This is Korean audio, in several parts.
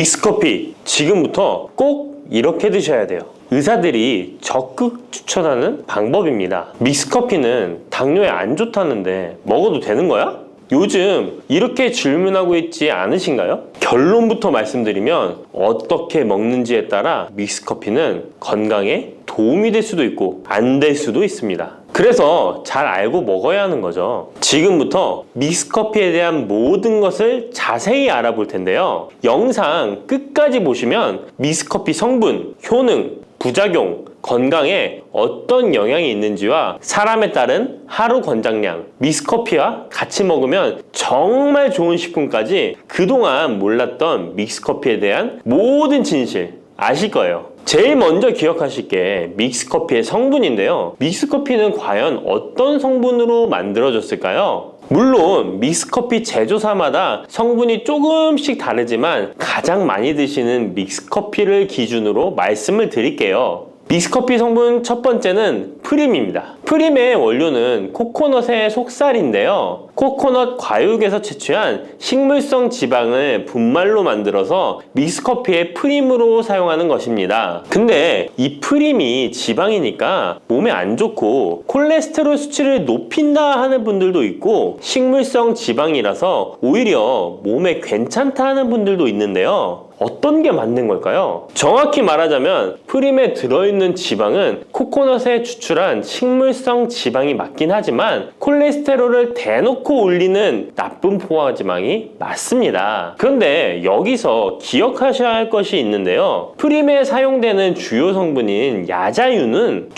믹스커피 지금부터 꼭 이렇게 드셔야 돼요. 의사들이 적극 추천하는 방법입니다. 믹스커피는 당뇨에 안 좋다는데 먹어도 되는 거야? 요즘 이렇게 질문하고 있지 않으신가요? 결론부터 말씀드리면 어떻게 먹는지에 따라 믹스커피는 건강에 도움이 될 수도 있고 안 될 수도 있습니다. 그래서 잘 알고 먹어야 하는 거죠. 지금부터 믹스커피에 대한 모든 것을 자세히 알아볼 텐데요. 영상 끝까지 보시면 믹스커피 성분, 효능, 부작용, 건강에 어떤 영향이 있는지와 사람에 따른 하루 권장량, 믹스커피와 같이 먹으면 정말 좋은 식품까지 그동안 몰랐던 믹스커피에 대한 모든 진실 아실 거예요. 제일 먼저 기억하실 게 믹스커피의 성분인데요. 믹스커피는 과연 어떤 성분으로 만들어졌을까요? 물론 믹스커피 제조사마다 성분이 조금씩 다르지만 가장 많이 드시는 믹스커피를 기준으로 말씀을 드릴게요. 믹스커피 성분 첫 번째는 프림입니다. 프림의 원료는 코코넛의 속살인데요. 코코넛 과육에서 채취한 식물성 지방을 분말로 만들어서 믹스커피의 프림으로 사용하는 것입니다. 근데 이 프림이 지방이니까 몸에 안 좋고 콜레스테롤 수치를 높인다 하는 분들도 있고 식물성 지방이라서 오히려 몸에 괜찮다 하는 분들도 있는데요. 어떤 게 맞는 걸까요? 정확히 말하자면 프림에 들어있는 지방은 코코넛에 추출한 식물성 지방이 맞긴 하지만 콜레스테롤을 대놓고 올리는 나쁜 포화지방이 맞습니다. 그런데 여기서 기억하셔야 할 것이 있는데요. 프림에 사용되는 주요 성분인 야자유는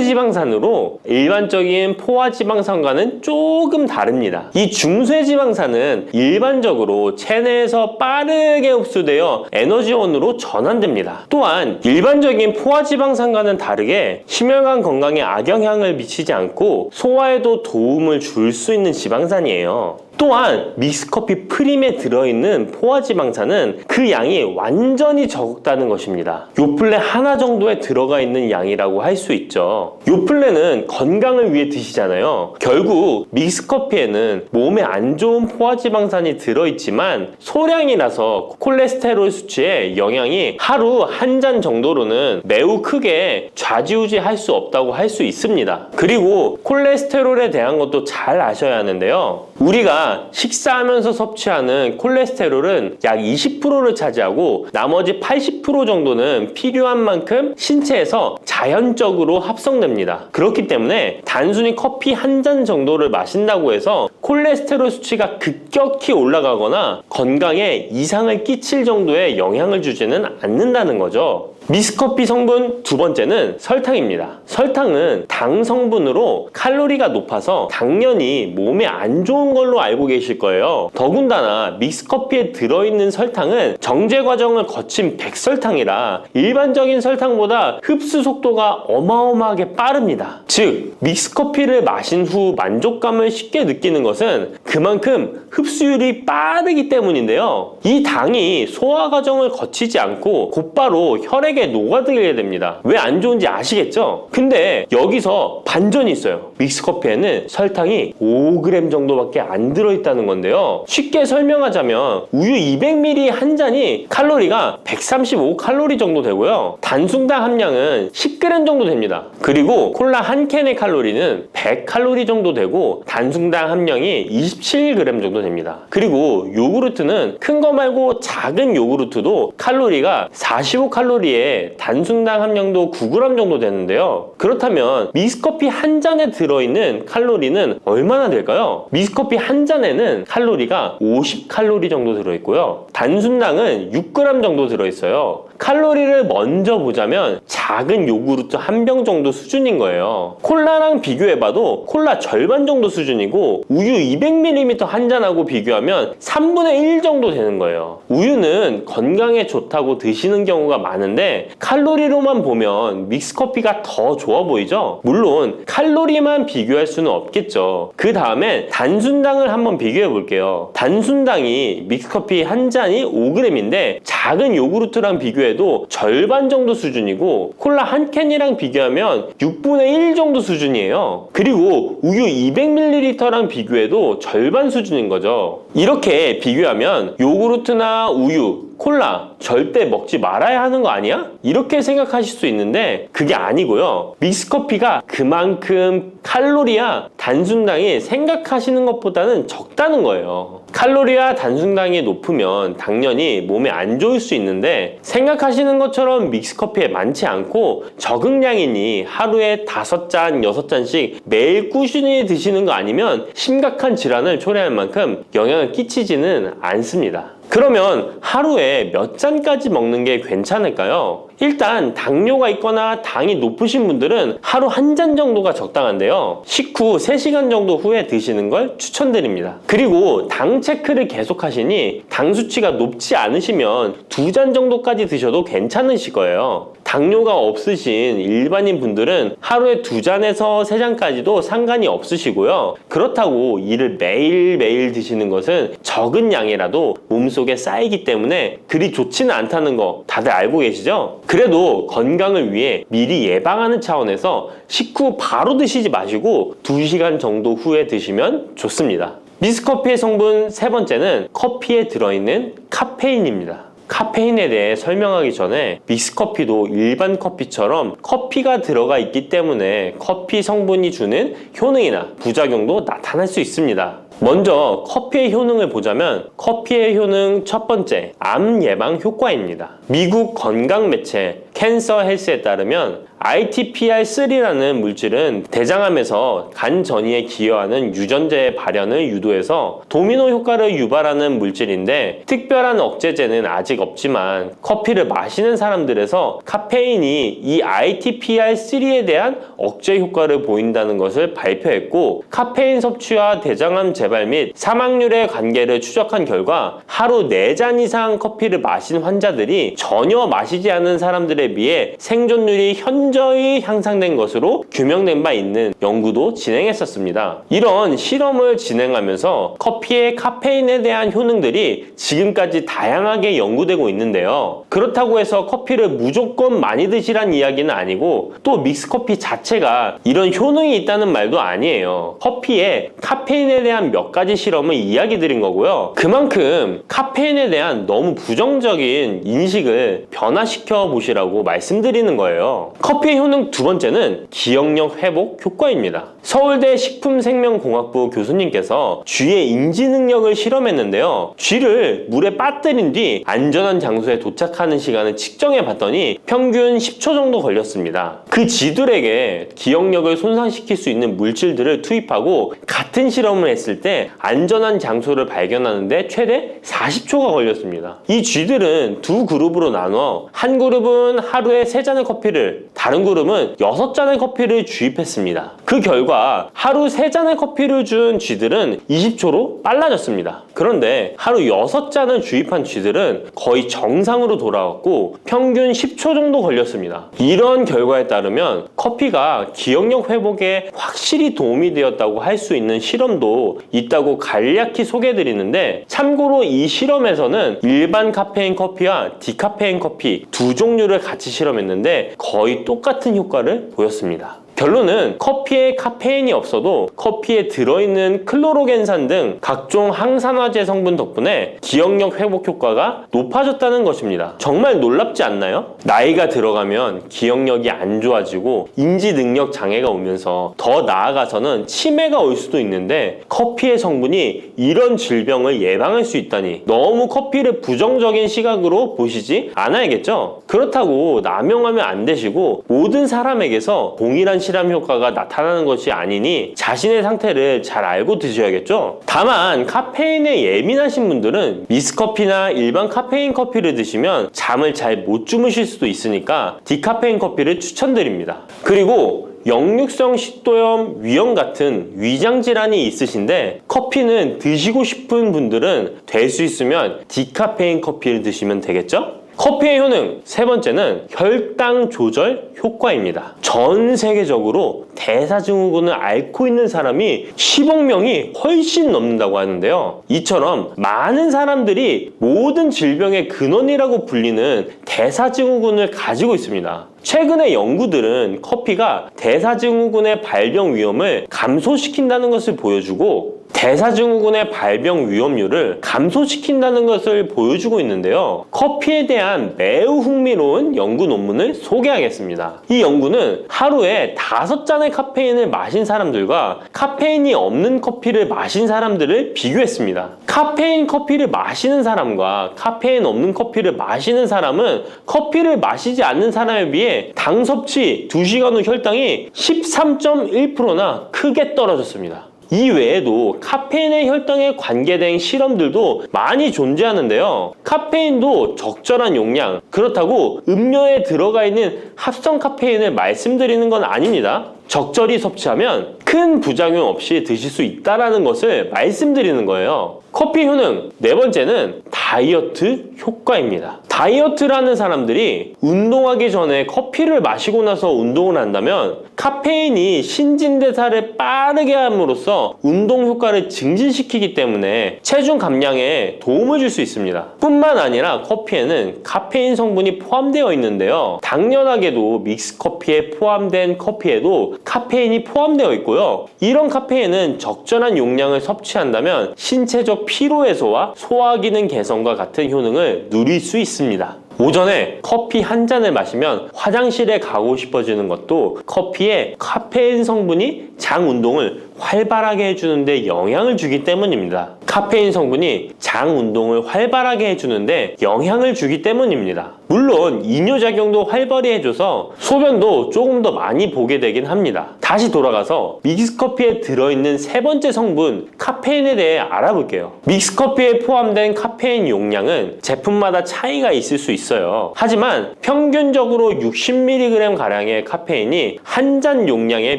중쇄지방산으로 일반적인 포화지방산과는 조금 다릅니다. 이 중쇄지방산은 일반적으로 체내에서 빠르게 흡수되어 에너지원으로 전환됩니다. 또한 일반적인 포화지방산과는 다르게 심혈관 건강에 악영향을 미치지 않고 소화에도 도움을 줄 수 있는 지방산이에요. 또한 믹스커피 프림에 들어있는 포화지방산은 그 양이 완전히 적다는 것입니다. 요플레 하나 정도에 들어가 있는 양이라고 할 수 있죠. 요플레는 건강을 위해 드시잖아요. 결국 믹스커피에는 몸에 안 좋은 포화지방산이 들어있지만 소량이라서 콜레스테롤 수치에 영향이 하루 한 잔 정도로는 매우 크게 좌지우지할 수 없다고 할 수 있습니다. 그리고 콜레스테롤에 대한 것도 잘 아셔야 하는데요. 우리가 식사하면서 섭취하는 콜레스테롤은 약 20%를 차지하고 나머지 80% 정도는 필요한 만큼 신체에서 자연적으로 합성됩니다. 그렇기 때문에 단순히 커피 한 잔 정도를 마신다고 해서 콜레스테롤 수치가 급격히 올라가거나 건강에 이상을 끼칠 정도의 영향을 주지는 않는다는 거죠. 믹스커피 성분 두 번째는 설탕입니다. 설탕은 당 성분으로 칼로리가 높아서 당연히 몸에 안 좋은 걸로 알고 계실 거예요. 더군다나 믹스커피에 들어있는 설탕은 정제 과정을 거친 백설탕이라 일반적인 설탕보다 흡수 속도가 어마어마하게 빠릅니다. 즉 믹스커피를 마신 후 만족감을 쉽게 느끼는 것은 그만큼 흡수율이 빠르기 때문인데요. 이 당이 소화 과정을 거치지 않고 곧바로 혈액에 녹아들게 됩니다. 왜 안 좋은지 아시겠죠? 근데 여기서 반전이 있어요. 믹스커피에는 설탕이 5g 정도밖에 안 들어있다는 건데요. 쉽게 설명하자면 우유 200ml 한 잔이 칼로리가 135칼로리 정도 되고요. 단순당 함량은 10g 정도 됩니다. 그리고 콜라 한 캔의 칼로리는 100칼로리 정도 되고 단순당 함량이 27g 정도 됩니다. 그리고 요구르트는 큰 거 말고 작은 요구르트도 칼로리가 45칼로리에 단순당 함량도 9g 정도 되는데요. 그렇다면 믹스커피 한 잔에 들어있는 칼로리는 얼마나 될까요? 믹스커피 한 잔에는 칼로리가 50칼로리 정도 들어있고요. 단순당은 6g 정도 들어있어요. 칼로리를 먼저 보자면 작은 요구르트 한 병 정도 수준인 거예요. 콜라랑 비교해봐도 콜라 절반 정도 수준이고 우유 200ml 한 잔하고 비교하면 3분의 1 정도 되는 거예요. 우유는 건강에 좋다고 드시는 경우가 많은데 칼로리로만 보면 믹스커피가 더 좋아 보이죠? 물론 칼로리만 비교할 수는 없겠죠. 그 다음에 단순당을 한번 비교해 볼게요. 단순당이 믹스커피 한 잔이 5g인데 작은 요구르트랑 비교해도 절반 정도 수준이고 콜라 한 캔이랑 비교하면 6분의 1 정도 수준이에요. 그리고 우유 200ml랑 비교해도 절반 수준인 거죠. 이렇게 비교하면 요구르트나 우유, 콜라 절대 먹지 말아야 하는 거 아니야? 이렇게 생각하실 수 있는데 그게 아니고요. 믹스커피가 그만큼 칼로리와 단순당이 생각하시는 것보다는 적다는 거예요. 칼로리와 단순당이 높으면 당연히 몸에 안 좋을 수 있는데 생각하시는 것처럼 믹스커피에 많지 않고 적응량이니 하루에 5잔, 6잔씩 매일 꾸준히 드시는 거 아니면 심각한 질환을 초래할 만큼 영향을 끼치지는 않습니다. 그러면 하루에 몇 잔까지 먹는 게 괜찮을까요? 일단 당뇨가 있거나 당이 높으신 분들은 하루 1잔 정도가 적당한데요. 식후 3시간 정도 후에 드시는 걸 추천드립니다. 그리고 당 체크를 계속 하시니 당 수치가 높지 않으시면 2잔 정도까지 드셔도 괜찮으실 거예요. 당뇨가 없으신 일반인 분들은 하루에 2잔에서 3잔까지도 상관이 없으시고요. 그렇다고 이를 매일매일 드시는 것은 적은 양이라도 몸속에 쌓이기 때문에 그리 좋지는 않다는 거 다들 알고 계시죠? 그래도 건강을 위해 미리 예방하는 차원에서 식후 바로 드시지 마시고 2시간 정도 후에 드시면 좋습니다. 믹스커피의 성분 3번째는 커피에 들어있는 카페인입니다. 카페인에 대해 설명하기 전에 믹스커피도 일반 커피처럼 커피가 들어가 있기 때문에 커피 성분이 주는 효능이나 부작용도 나타날 수 있습니다. 먼저 커피의 효능을 보자면 커피의 효능 첫 번째, 암 예방 효과입니다. 미국 건강 매체 캔서 헬스에 따르면 ITPR3라는 물질은 대장암에서 간 전이에 기여하는 유전자의 발현을 유도해서 도미노 효과를 유발하는 물질인데 특별한 억제제는 아직 없지만 커피를 마시는 사람들에서 카페인이 이 ITPR3에 대한 억제 효과를 보인다는 것을 발표했고 카페인 섭취와 대장암 재발 및 사망률의 관계를 추적한 결과 하루 4잔 이상 커피를 마신 환자들이 전혀 마시지 않은 사람들에 비해 생존율이 현저히 향상된 것으로 규명된 바 있는 연구도 진행했었습니다. 이런 실험을 진행하면서 커피의 카페인에 대한 효능들이 지금까지 다양하게 연구되고 있는데요. 그렇다고 해서 커피를 무조건 많이 드시란 이야기는 아니고 또 믹스커피 자체가 이런 효능이 있다는 말도 아니에요. 커피에 카페인에 대한 몇 가지 실험을 이야기 드린 거고요. 그만큼 카페인에 대한 너무 부정적인 인식을 변화시켜 보시라고 말씀드리는 거예요. 커피의 효능 두 번째는 기억력 회복 효과입니다. 서울대 식품생명공학부 교수님께서 쥐의 인지 능력을 실험했는데요. 쥐를 물에 빠뜨린 뒤 안전한 장소에 도착하는 시간을 측정해 봤더니 평균 10초 정도 걸렸습니다. 그 쥐들에게 기억력을 손상시킬 수 있는 물질들을 투입하고 같은 실험을 했을 때 안전한 장소를 발견하는데 최대 40초가 걸렸습니다. 이 쥐들은 두 그룹으로 나눠 한 그룹은 하루에 3잔의 커피를, 다른 그룹은 6잔의 커피를 주입했습니다. 그 결과 하루 3잔의 커피를 준 쥐들은 20초로 빨라졌습니다. 그런데 하루 6잔을 주입한 쥐들은 거의 정상으로 돌아왔고 평균 10초 정도 걸렸습니다. 이런 결과에 따르면 커피가 기억력 회복에 확실히 도움이 되었다고 할 수 있는 실험도 있다고 간략히 소개해드리는데 참고로 이 실험에서는 일반 카페인 커피와 디카페인 커피 두 종류를 같이 실험했는데 거의 똑같은 효과를 보였습니다. 결론은 커피에 카페인이 없어도 커피에 들어있는 클로로겐산 등 각종 항산화제 성분 덕분에 기억력 회복 효과가 높아졌다는 것입니다. 정말 놀랍지 않나요? 나이가 들어가면 기억력이 안 좋아지고 인지 능력 장애가 오면서 더 나아가서는 치매가 올 수도 있는데 커피의 성분이 이런 질병을 예방할 수 있다니 너무 커피를 부정적인 시각으로 보시지 않아야겠죠? 그렇다고 남용하면 안 되시고 모든 사람에게서 동일한 실험 효과가 나타나는 것이 아니니 자신의 상태를 잘 알고 드셔야겠죠? 다만 카페인에 예민하신 분들은 믹스커피나 일반 카페인 커피를 드시면 잠을 잘 못 주무실 수도 있으니까 디카페인 커피를 추천드립니다. 그리고 역류성 식도염, 위염 같은 위장 질환이 있으신데 커피는 드시고 싶은 분들은 될 수 있으면 디카페인 커피를 드시면 되겠죠? 커피의 효능 세 번째는 혈당 조절 효과입니다. 전 세계적으로 대사증후군을 앓고 있는 사람이 10억 명이 훨씬 넘는다고 하는데요. 이처럼 많은 사람들이 모든 질병의 근원이라고 불리는 대사증후군을 가지고 있습니다. 최근의 연구들은 커피가 대사증후군의 발병 위험을 감소시킨다는 것을 보여주고 대사증후군의 발병 위험률을 감소시킨다는 것을 보여주고 있는데요. 커피에 대한 매우 흥미로운 연구 논문을 소개하겠습니다. 이 연구는 하루에 5잔의 카페인을 마신 사람들과 카페인이 없는 커피를 마신 사람들을 비교했습니다. 카페인 커피를 마시는 사람과 카페인 없는 커피를 마시는 사람은 커피를 마시지 않는 사람에 비해 당 섭취 2시간 후 혈당이 13.1%나 크게 떨어졌습니다. 이 외에도 카페인의 혈당에 관계된 실험들도 많이 존재하는데요. 카페인도 적절한 용량, 그렇다고 음료에 들어가 있는 합성 카페인을 말씀드리는 건 아닙니다. 적절히 섭취하면 큰 부작용 없이 드실 수 있다는 것을 말씀드리는 거예요. 커피 효능, 네 번째는 다이어트 효과입니다. 다이어트라는 사람들이 운동하기 전에 커피를 마시고 나서 운동을 한다면 카페인이 신진대사를 빠르게 함으로써 운동 효과를 증진시키기 때문에 체중 감량에 도움을 줄 수 있습니다. 뿐만 아니라 커피에는 카페인 성분이 포함되어 있는데요. 당연하게도 믹스커피에 포함된 커피에도 카페인이 포함되어 있고요. 이런 카페인은 적절한 용량을 섭취한다면 신체적 피로 해소와 소화 기능 개선과 같은 효능을 누릴 수 있습니다. 오전에 커피 한 잔을 마시면 화장실에 가고 싶어지는 것도 커피에 카페인 성분이 장 운동을 활발하게 해주는데 영향을 주기 때문입니다. 카페인 성분이 장 운동을 활발하게 해주는데 영향을 주기 때문입니다. 물론 이뇨작용도 활발히 해줘서 소변도 조금 더 많이 보게 되긴 합니다. 다시 돌아가서 믹스커피에 들어있는 세 번째 성분 카페인에 대해 알아볼게요. 믹스커피에 포함된 카페인 용량은 제품마다 차이가 있을 수 있어요. 하지만 평균적으로 60mg 가량의 카페인이 한 잔 용량의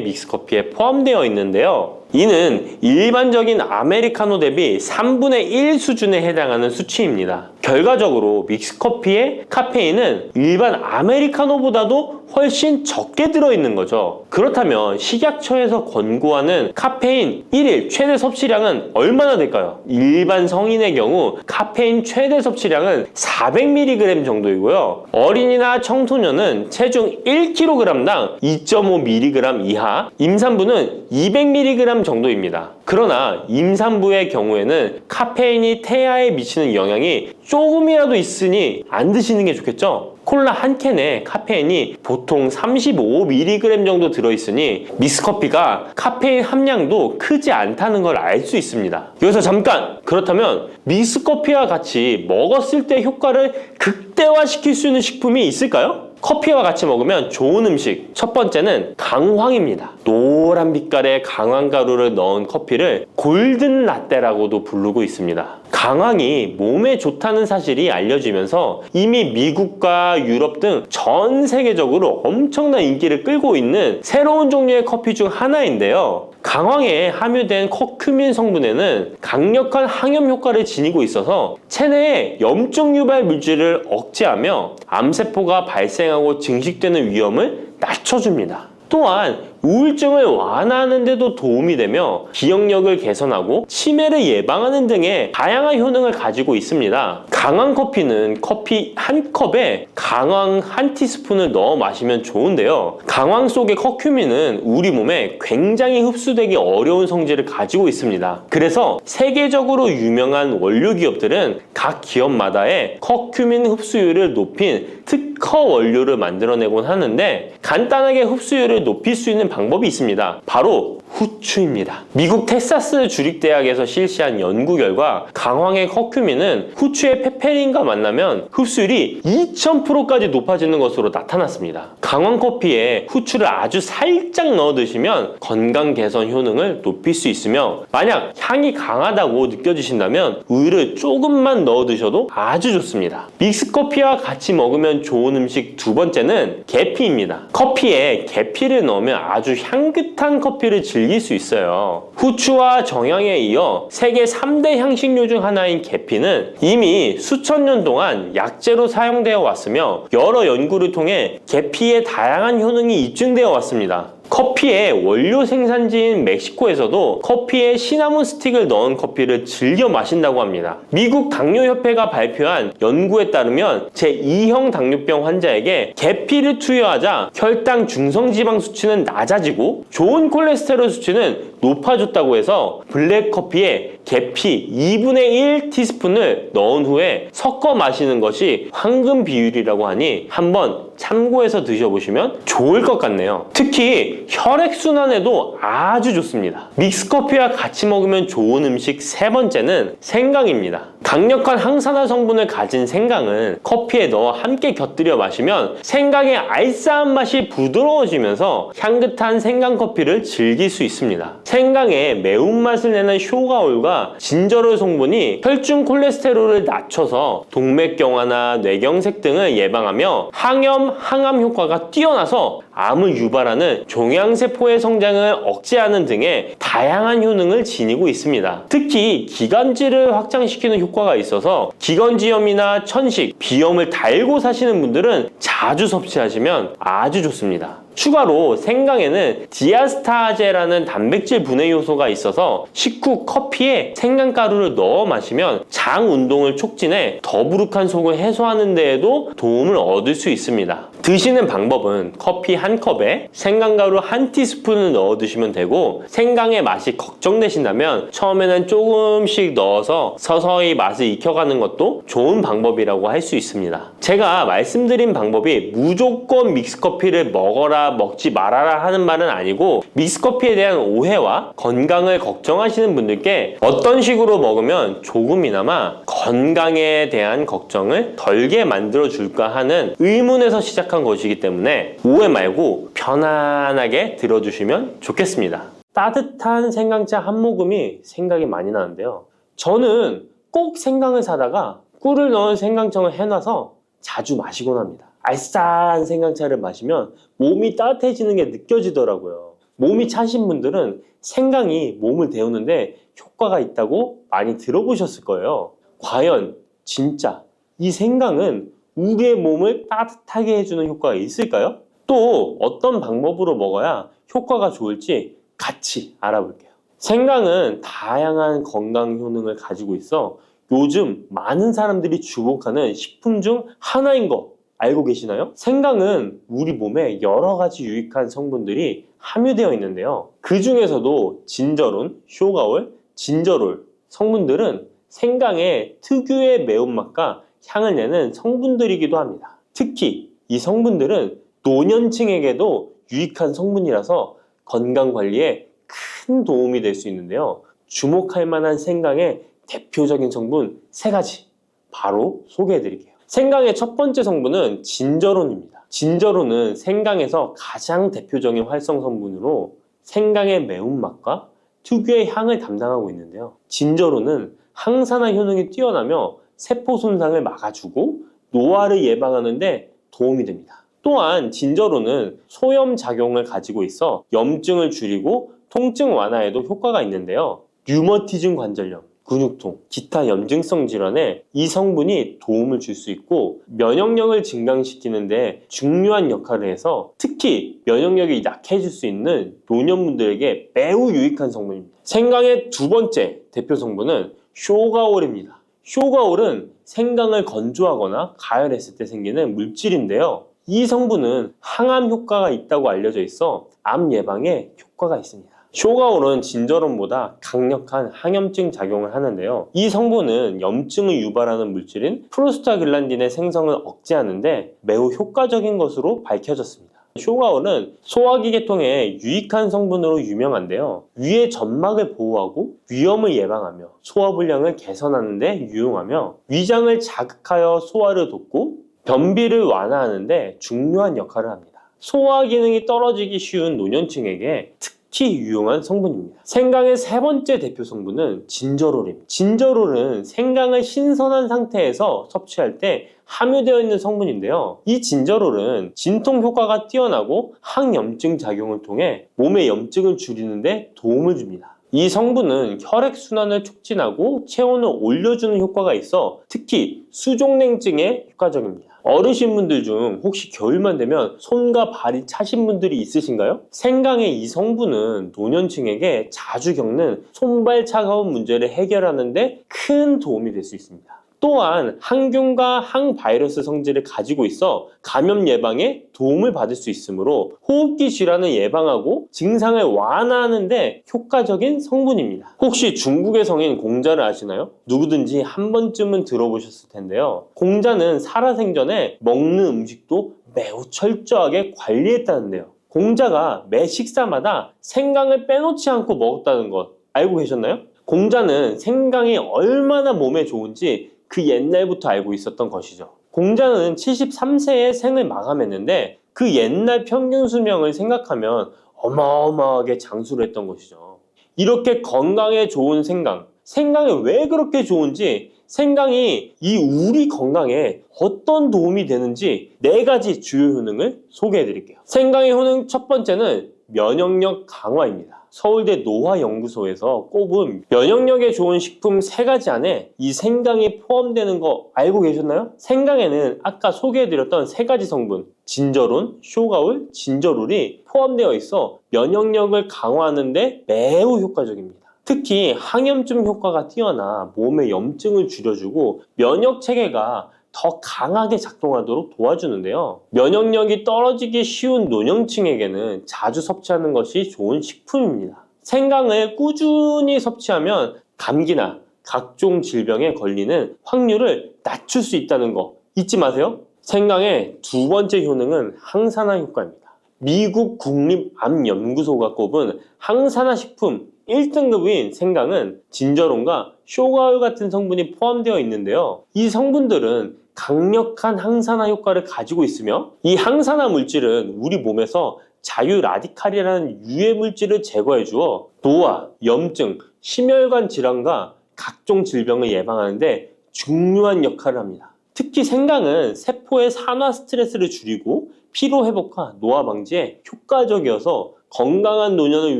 믹스커피에 포함되어 있는데요. 이는 일반적인 아메리카노 대비 3분의 1 수준에 해당하는 수치입니다. 결과적으로 믹스커피의 카페인은 일반 아메리카노보다도 훨씬 적게 들어있는 거죠. 그렇다면 식약처에서 권고하는 카페인 1일 최대 섭취량은 얼마나 될까요? 일반 성인의 경우 카페인 최대 섭취량은 400mg 정도이고요. 어린이나 청소년은 체중 1kg당 2.5mg 이하, 임산부는 200mg 정도입니다. 그러나 임산부의 경우에는 카페인이 태아에 미치는 영향이 조금이라도 있으니 안 드시는 게 좋겠죠? 콜라 한 캔에 카페인이 보통 35mg 정도 들어있으니 믹스커피가 카페인 함량도 크지 않다는 걸 알 수 있습니다. 여기서 잠깐! 그렇다면 믹스커피와 같이 먹었을 때 효과를 극대화시킬 수 있는 식품이 있을까요? 커피와 같이 먹으면 좋은 음식, 첫 번째는 강황입니다. 노란 빛깔의 강황가루를 넣은 커피를 골든 라떼라고도 부르고 있습니다. 강황이 몸에 좋다는 사실이 알려지면서 이미 미국과 유럽 등 전 세계적으로 엄청난 인기를 끌고 있는 새로운 종류의 커피 중 하나인데요. 강황에 함유된 커큐민 성분에는 강력한 항염 효과를 지니고 있어서 체내의 염증 유발 물질을 억제하며 암세포가 발생하고 증식되는 위험을 낮춰줍니다. 또한 우울증을 완화하는 데도 도움이 되며 기억력을 개선하고 치매를 예방하는 등의 다양한 효능을 가지고 있습니다. 강황 커피는 커피 한 컵에 강황 한 티스푼을 넣어 마시면 좋은데요. 강황 속의 커큐민은 우리 몸에 굉장히 흡수되기 어려운 성질을 가지고 있습니다. 그래서 세계적으로 유명한 원료 기업들은 각 기업마다의 커큐민 흡수율을 높인 특허 원료를 만들어내곤 하는데 간단하게 흡수율을 높일 수 있는 방법이 있습니다. 바로 후추입니다. 미국 텍사스 주립대학에서 실시한 연구 결과 강황의 커큐민은 후추의 페페린과 만나면 흡수율이 2000%까지 높아지는 것으로 나타났습니다. 강황 커피에 후추를 아주 살짝 넣어 드시면 건강 개선 효능을 높일 수 있으며 만약 향이 강하다고 느껴지신다면 우유를 조금만 넣어 드셔도 아주 좋습니다. 믹스커피와 같이 먹으면 좋은 음식 두 번째는 계피입니다. 커피에 계피를 넣으면 아주 향긋한 커피를 즐길 수 있어요. 후추와 정향에 이어 세계 3대 향신료 중 하나인 계피는 이미 수천 년 동안 약재로 사용되어 왔으며 여러 연구를 통해 계피의 다양한 효능이 입증되어 왔습니다. 커피의 원료 생산지인 멕시코에서도 커피에 시나몬 스틱을 넣은 커피를 즐겨 마신다고 합니다. 미국 당뇨협회가 발표한 연구에 따르면 제2형 당뇨병 환자에게 계피를 투여하자 혈당 중성지방 수치는 낮아지고 좋은 콜레스테롤 수치는 높아졌다고 해서 블랙커피에 계피 2분의 1 티스푼을 넣은 후에 섞어 마시는 것이 황금 비율이라고 하니 한번 참고해서 드셔보시면 좋을 것 같네요. 특히 혈액순환에도 아주 좋습니다. 믹스커피와 같이 먹으면 좋은 음식 세 번째는 생강입니다. 강력한 항산화 성분을 가진 생강은 커피에 넣어 함께 곁들여 마시면 생강의 알싸한 맛이 부드러워지면서 향긋한 생강커피를 즐길 수 있습니다. 생강의 매운맛을 내는 쇼가올과 진저롤 성분이 혈중 콜레스테롤을 낮춰서 동맥경화나 뇌경색 등을 예방하며 항염, 항암 효과가 뛰어나서 암을 유발하는 종양세포의 성장을 억제하는 등의 다양한 효능을 지니고 있습니다. 특히 기관지를 확장시키는 효과가 있어서 기관지염이나 천식, 비염을 달고 사시는 분들은 자주 섭취하시면 아주 좋습니다. 추가로 생강에는 디아스타제라는 단백질 분해 요소가 있어서 식후 커피에 생강가루를 넣어 마시면 장 운동을 촉진해 더부룩한 속을 해소하는 데에도 도움을 얻을 수 있습니다. 드시는 방법은 커피 한 컵에 생강가루 한 티스푼을 넣어 드시면 되고, 생강의 맛이 걱정되신다면 처음에는 조금씩 넣어서 서서히 맛을 익혀가는 것도 좋은 방법이라고 할 수 있습니다. 제가 말씀드린 방법이 무조건 믹스커피를 먹어라 먹지 말아라 하는 말은 아니고, 믹스커피에 대한 오해와 건강을 걱정하시는 분들께 어떤 식으로 먹으면 조금이나마 건강에 대한 걱정을 덜게 만들어 줄까 하는 의문에서 시작한 것이기 때문에 오해 말고 편안하게 들어주시면 좋겠습니다. 따뜻한 생강차 한 모금이 생각이 많이 나는데요, 저는 꼭 생강을 사다가 꿀을 넣은 생강청을 해놔서 자주 마시곤 합니다. 알싸한 생강차를 마시면 몸이 따뜻해지는 게 느껴지더라고요. 몸이 차신 분들은 생강이 몸을 데우는데 효과가 있다고 많이 들어보셨을 거예요. 과연 진짜 이 생강은 우리의 몸을 따뜻하게 해주는 효과가 있을까요? 또 어떤 방법으로 먹어야 효과가 좋을지 같이 알아볼게요. 생강은 다양한 건강 효능을 가지고 있어 요즘 많은 사람들이 주목하는 식품 중 하나인 거 알고 계시나요? 생강은 우리 몸에 여러 가지 유익한 성분들이 함유되어 있는데요, 그 중에서도 진저론, 쇼가올, 진저롤 성분들은 생강의 특유의 매운맛과 향을 내는 성분들이기도 합니다. 특히 이 성분들은 노년층에게도 유익한 성분이라서 건강관리에 큰 도움이 될 수 있는데요, 주목할 만한 생강의 대표적인 성분 3가지 바로 소개해 드릴게요. 생강의 첫 번째 성분은 진저론입니다. 진저론은 생강에서 가장 대표적인 활성 성분으로 생강의 매운맛과 특유의 향을 담당하고 있는데요, 진저론은 항산화 효능이 뛰어나며 세포 손상을 막아주고 노화를 예방하는 데 도움이 됩니다. 또한 진저론은 소염 작용을 가지고 있어 염증을 줄이고 통증 완화에도 효과가 있는데요, 류머티즘 관절염, 근육통, 기타 염증성 질환에 이 성분이 도움을 줄 수 있고 면역력을 증강시키는데 중요한 역할을 해서 특히 면역력이 약해질 수 있는 노년분들에게 매우 유익한 성분입니다. 생강의 두 번째 대표 성분은 쇼가올입니다. 쇼가올은 생강을 건조하거나 가열했을 때 생기는 물질인데요, 이 성분은 항암 효과가 있다고 알려져 있어 암 예방에 효과가 있습니다. 쇼가올은 진저론보다 강력한 항염증 작용을 하는데요, 이 성분은 염증을 유발하는 물질인 프로스타글란딘의 생성을 억제하는데 매우 효과적인 것으로 밝혀졌습니다. 쇼가올은 소화기 계통에 유익한 성분으로 유명한데요, 위의 점막을 보호하고 위염을 예방하며 소화불량을 개선하는 데 유용하며 위장을 자극하여 소화를 돕고 변비를 완화하는 데 중요한 역할을 합니다. 소화 기능이 떨어지기 쉬운 노년층에게 특히 유용한 성분입니다. 생강의 세 번째 대표 성분은 진저롤입니다. 진저롤은 생강을 신선한 상태에서 섭취할 때 함유되어 있는 성분인데요, 이 진저롤은 진통 효과가 뛰어나고 항염증 작용을 통해 몸의 염증을 줄이는 데 도움을 줍니다. 이 성분은 혈액순환을 촉진하고 체온을 올려주는 효과가 있어 특히 수족냉증에 효과적입니다. 어르신분들 중 혹시 겨울만 되면 손과 발이 차신 분들이 있으신가요? 생강의 이 성분은 노년층에게 자주 겪는 손발 차가운 문제를 해결하는 데 큰 도움이 될 수 있습니다. 또한 항균과 항바이러스 성질을 가지고 있어 감염 예방에 도움을 받을 수 있으므로 호흡기 질환을 예방하고 증상을 완화하는 데 효과적인 성분입니다. 혹시 중국의 성인 공자를 아시나요? 누구든지 한 번쯤은 들어보셨을 텐데요. 공자는 살아생전에 먹는 음식도 매우 철저하게 관리했다는데요. 공자가 매 식사마다 생강을 빼놓지 않고 먹었다는 것 알고 계셨나요? 공자는 생강이 얼마나 몸에 좋은지 그 옛날부터 알고 있었던 것이죠. 공자는 73세에 생을 마감했는데 그 옛날 평균 수명을 생각하면 어마어마하게 장수를 했던 것이죠. 이렇게 건강에 좋은 생강, 생강이 왜 그렇게 좋은지, 생강이 이 우리 건강에 어떤 도움이 되는지 4가지 주요 효능을 소개해 드릴게요. 생강의 효능 첫 번째는 면역력 강화입니다. 서울대 노화연구소에서 꼽은 면역력에 좋은 식품 3가지 안에 이 생강이 포함되는 거 알고 계셨나요? 생강에는 아까 소개해드렸던 3가지 성분 진저론, 쇼가울, 진저룰이 포함되어 있어 면역력을 강화하는 데 매우 효과적입니다. 특히 항염증 효과가 뛰어나 몸의 염증을 줄여주고 면역 체계가 더 강하게 작동하도록 도와주는데요. 면역력이 떨어지기 쉬운 노년층에게는 자주 섭취하는 것이 좋은 식품입니다. 생강을 꾸준히 섭취하면 감기나 각종 질병에 걸리는 확률을 낮출 수 있다는 거 잊지 마세요. 생강의 2번째 효능은 항산화 효과입니다. 미국 국립암연구소가 꼽은 항산화 식품 1등급인 생강은 진저론과 쇼가울 같은 성분이 포함되어 있는데요. 이 성분들은 강력한 항산화 효과를 가지고 있으며 이 항산화 물질은 우리 몸에서 자유 라디칼이라는 유해 물질을 제거해 주어 노화, 염증, 심혈관 질환과 각종 질병을 예방하는 데 중요한 역할을 합니다. 특히 생강은 세포의 산화 스트레스를 줄이고 피로 회복과 노화 방지에 효과적이어서 건강한 노년을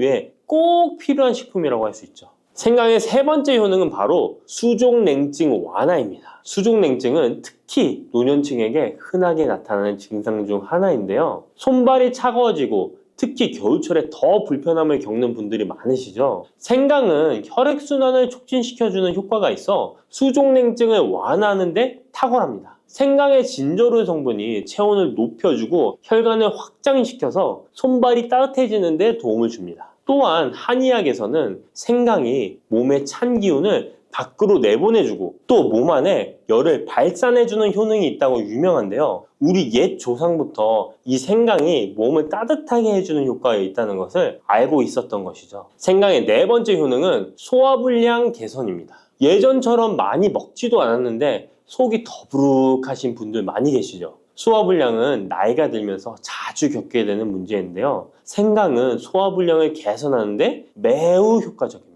위해 꼭 필요한 식품이라고 할 수 있죠. 생강의 3번째 효능은 바로 수족냉증 완화입니다. 수족냉증은 특히 노년층에게 흔하게 나타나는 증상 중 하나인데요. 손발이 차가워지고 특히 겨울철에 더 불편함을 겪는 분들이 많으시죠. 생강은 혈액순환을 촉진시켜주는 효과가 있어 수족냉증을 완화하는 데 탁월합니다. 생강의 진저롤 성분이 체온을 높여주고 혈관을 확장시켜서 손발이 따뜻해지는 데 도움을 줍니다. 또한 한의학에서는 생강이 몸의 찬 기운을 밖으로 내보내주고 또 몸 안에 열을 발산해주는 효능이 있다고 유명한데요. 우리 옛 조상부터 이 생강이 몸을 따뜻하게 해주는 효과가 있다는 것을 알고 있었던 것이죠. 생강의 4번째 효능은 소화불량 개선입니다. 예전처럼 많이 먹지도 않았는데 속이 더부룩하신 분들 많이 계시죠. 소화불량은 나이가 들면서 자주 겪게 되는 문제인데요. 생강은 소화불량을 개선하는데 매우 효과적입니다.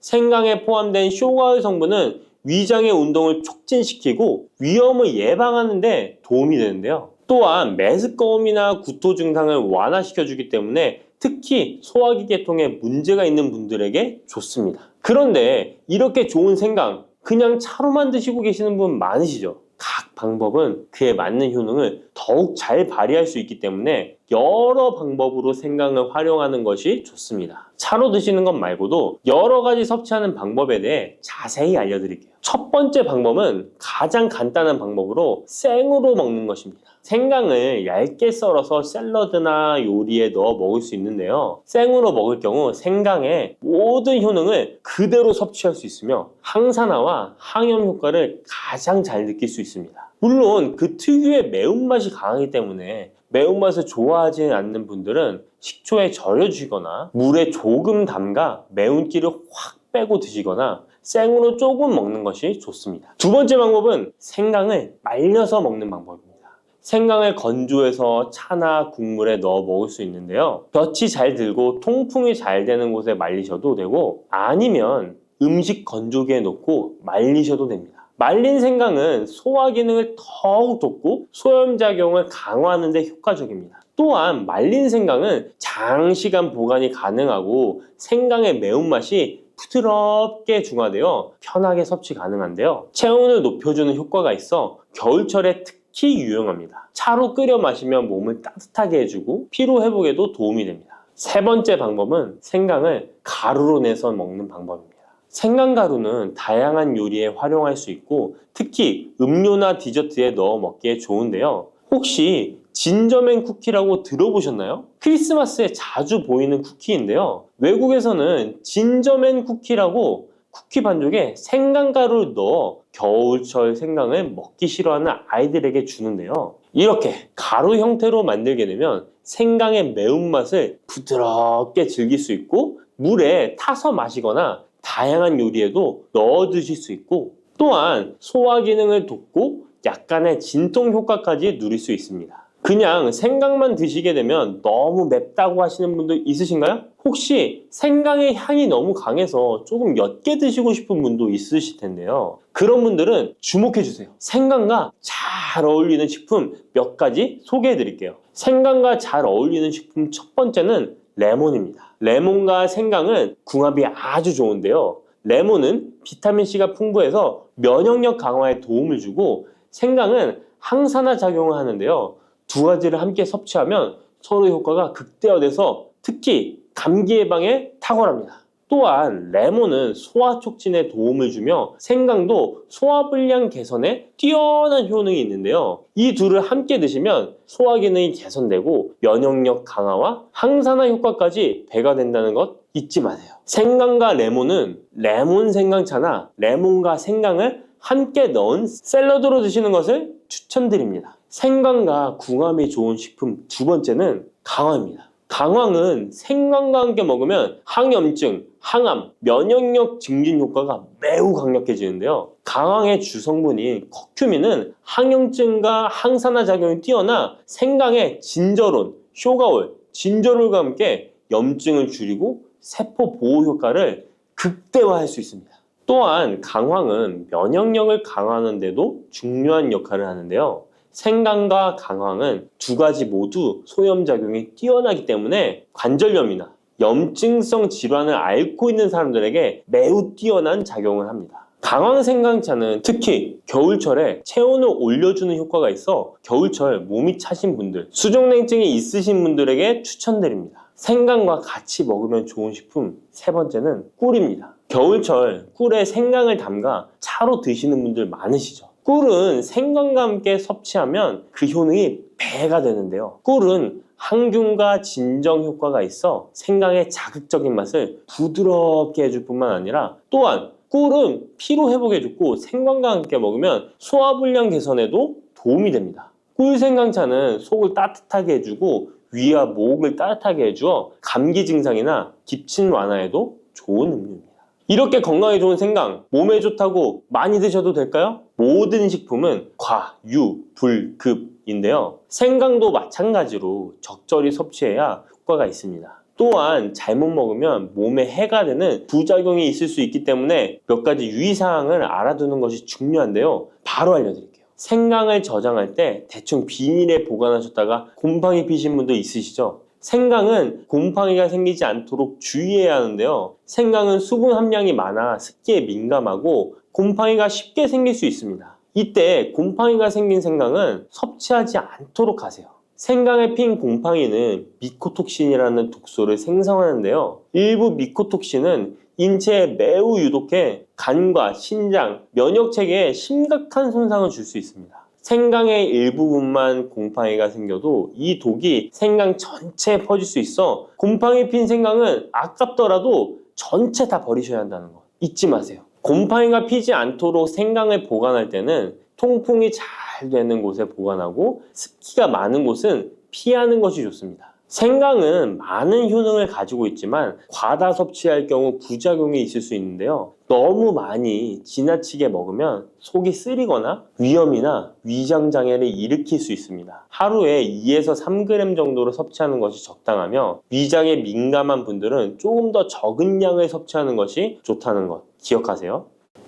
생강에 포함된 쇼가울 성분은 위장의 운동을 촉진시키고 위염을 예방하는 데 도움이 되는데요. 또한 메스꺼움이나 구토 증상을 완화시켜주기 때문에 특히 소화기 계통에 문제가 있는 분들에게 좋습니다. 그런데 이렇게 좋은 생강 그냥 차로만 드시고 계시는 분 많으시죠? 각 방법은 그에 맞는 효능을 더욱 잘 발휘할 수 있기 때문에 여러 방법으로 생강을 활용하는 것이 좋습니다. 차로 드시는 것 말고도 여러 가지 섭취하는 방법에 대해 자세히 알려드릴게요. 첫 번째 방법은 가장 간단한 방법으로 생으로 먹는 것입니다. 생강을 얇게 썰어서 샐러드나 요리에 넣어 먹을 수 있는데요. 생으로 먹을 경우 생강의 모든 효능을 그대로 섭취할 수 있으며 항산화와 항염 효과를 가장 잘 느낄 수 있습니다. 물론 그 특유의 매운맛이 강하기 때문에 매운맛을 좋아하지 않는 분들은 식초에 절여주거나 물에 조금 담가 매운기를 확 빼고 드시거나 생으로 조금 먹는 것이 좋습니다. 2번째 방법은 생강을 말려서 먹는 방법입니다. 생강을 건조해서 차나 국물에 넣어 먹을 수 있는데요. 볕이 잘 들고 통풍이 잘 되는 곳에 말리셔도 되고 아니면 음식 건조기에 넣고 말리셔도 됩니다. 말린 생강은 소화 기능을 더욱 돋고 소염작용을 강화하는 데 효과적입니다. 또한 말린 생강은 장시간 보관이 가능하고 생강의 매운맛이 부드럽게 중화되어 편하게 섭취 가능한데요. 체온을 높여주는 효과가 있어 겨울철에 특히 유용합니다. 차로 끓여 마시면 몸을 따뜻하게 해주고 피로 회복에도 도움이 됩니다. 3번째 방법은 생강을 가루로 내서 먹는 방법입니다. 생강가루는 다양한 요리에 활용할 수 있고 특히 음료나 디저트에 넣어 먹기에 좋은데요. 혹시 진저맨 쿠키라고 들어보셨나요? 크리스마스에 자주 보이는 쿠키인데요. 외국에서는 진저맨 쿠키라고 쿠키 반죽에 생강가루를 넣어 겨울철 생강을 먹기 싫어하는 아이들에게 주는데요. 이렇게 가루 형태로 만들게 되면 생강의 매운맛을 부드럽게 즐길 수 있고 물에 타서 마시거나 다양한 요리에도 넣어 드실 수 있고 또한 소화 기능을 돕고 약간의 진통 효과까지 누릴 수 있습니다. 그냥 생강만 드시게 되면 너무 맵다고 하시는 분들 있으신가요? 혹시 생강의 향이 너무 강해서 조금 옅게 드시고 싶은 분도 있으실 텐데요. 그런 분들은 주목해 주세요. 생강과 잘 어울리는 식품 몇 가지 소개해 드릴게요. 생강과 잘 어울리는 식품 첫 번째는 레몬입니다. 레몬과 생강은 궁합이 아주 좋은데요. 레몬은 비타민C가 풍부해서 면역력 강화에 도움을 주고 생강은 항산화 작용을 하는데요. 두 가지를 함께 섭취하면 서로 효과가 극대화돼서 특히 감기 예방에 탁월합니다. 또한 레몬은 소화 촉진에 도움을 주며 생강도 소화불량 개선에 뛰어난 효능이 있는데요. 이 둘을 함께 드시면 소화 기능이 개선되고 면역력 강화와 항산화 효과까지 배가 된다는 것 잊지 마세요. 생강과 레몬은 레몬 생강차나 레몬과 생강을 함께 넣은 샐러드로 드시는 것을 추천드립니다. 생강과 궁합이 좋은 식품 두 번째는 강황입니다. 강황은 생강과 함께 먹으면 항염증, 항암, 면역력 증진 효과가 매우 강력해지는데요. 강황의 주성분인 커큐민은 항염증과 항산화 작용이 뛰어나 생강의 진저론, 쇼가올, 진저롤과 함께 염증을 줄이고 세포 보호 효과를 극대화할 수 있습니다. 또한 강황은 면역력을 강화하는 데도 중요한 역할을 하는데요. 생강과 강황은 두 가지 모두 소염작용이 뛰어나기 때문에 관절염이나 염증성 질환을 앓고 있는 사람들에게 매우 뛰어난 작용을 합니다. 강황 생강차는 특히 겨울철에 체온을 올려주는 효과가 있어 겨울철 몸이 차신 분들, 수족냉증이 있으신 분들에게 추천드립니다. 생강과 같이 먹으면 좋은 식품 세 번째는 꿀입니다. 겨울철 꿀에 생강을 담가 차로 드시는 분들 많으시죠? 꿀은 생강과 함께 섭취하면 그 효능이 배가 되는데요. 꿀은 항균과 진정 효과가 있어 생강의 자극적인 맛을 부드럽게 해줄 뿐만 아니라 또한 꿀은 피로 회복에 좋고 생강과 함께 먹으면 소화불량 개선에도 도움이 됩니다. 꿀 생강차는 속을 따뜻하게 해주고 위와 목을 따뜻하게 해주어 감기 증상이나 기침 완화에도 좋은 음료입니다. 이렇게 건강에 좋은 생강, 몸에 좋다고 많이 드셔도 될까요? 모든 식품은 과, 유, 불, 급인데요. 생강도 마찬가지로 적절히 섭취해야 효과가 있습니다. 또한 잘못 먹으면 몸에 해가 되는 부작용이 있을 수 있기 때문에 몇 가지 유의사항을 알아두는 것이 중요한데요. 바로 알려드릴게요. 생강을 저장할 때 대충 비닐에 보관하셨다가 곰팡이 피신 분도 있으시죠? 생강은 곰팡이가 생기지 않도록 주의해야 하는데요. 생강은 수분 함량이 많아 습기에 민감하고 곰팡이가 쉽게 생길 수 있습니다. 이때 곰팡이가 생긴 생강은 섭취하지 않도록 하세요. 생강에 핀 곰팡이는 미코톡신이라는 독소를 생성하는데요. 일부 미코톡신은 인체에 매우 유독해 간과 신장, 면역체계에 심각한 손상을 줄 수 있습니다. 생강의 일부분만 곰팡이가 생겨도 이 독이 생강 전체에 퍼질 수 있어 곰팡이 핀 생강은 아깝더라도 전체 다 버리셔야 한다는 거 잊지 마세요. 곰팡이가 피지 않도록 생강을 보관할 때는 통풍이 잘 되는 곳에 보관하고 습기가 많은 곳은 피하는 것이 좋습니다. 생강은 많은 효능을 가지고 있지만 과다 섭취할 경우 부작용이 있을 수 있는데요. 너무 많이 지나치게 먹으면 속이 쓰리거나 위염이나 위장장애를 일으킬 수 있습니다. 하루에 2에서 3g 정도로 섭취하는 것이 적당하며 위장에 민감한 분들은 조금 더 적은 양을 섭취하는 것이 좋다는 것 기억하세요.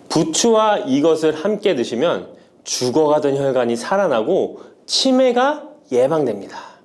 부추와 이것을 함께 드시면 죽어가던 혈관이 살아나고 치매가 예방됩니다.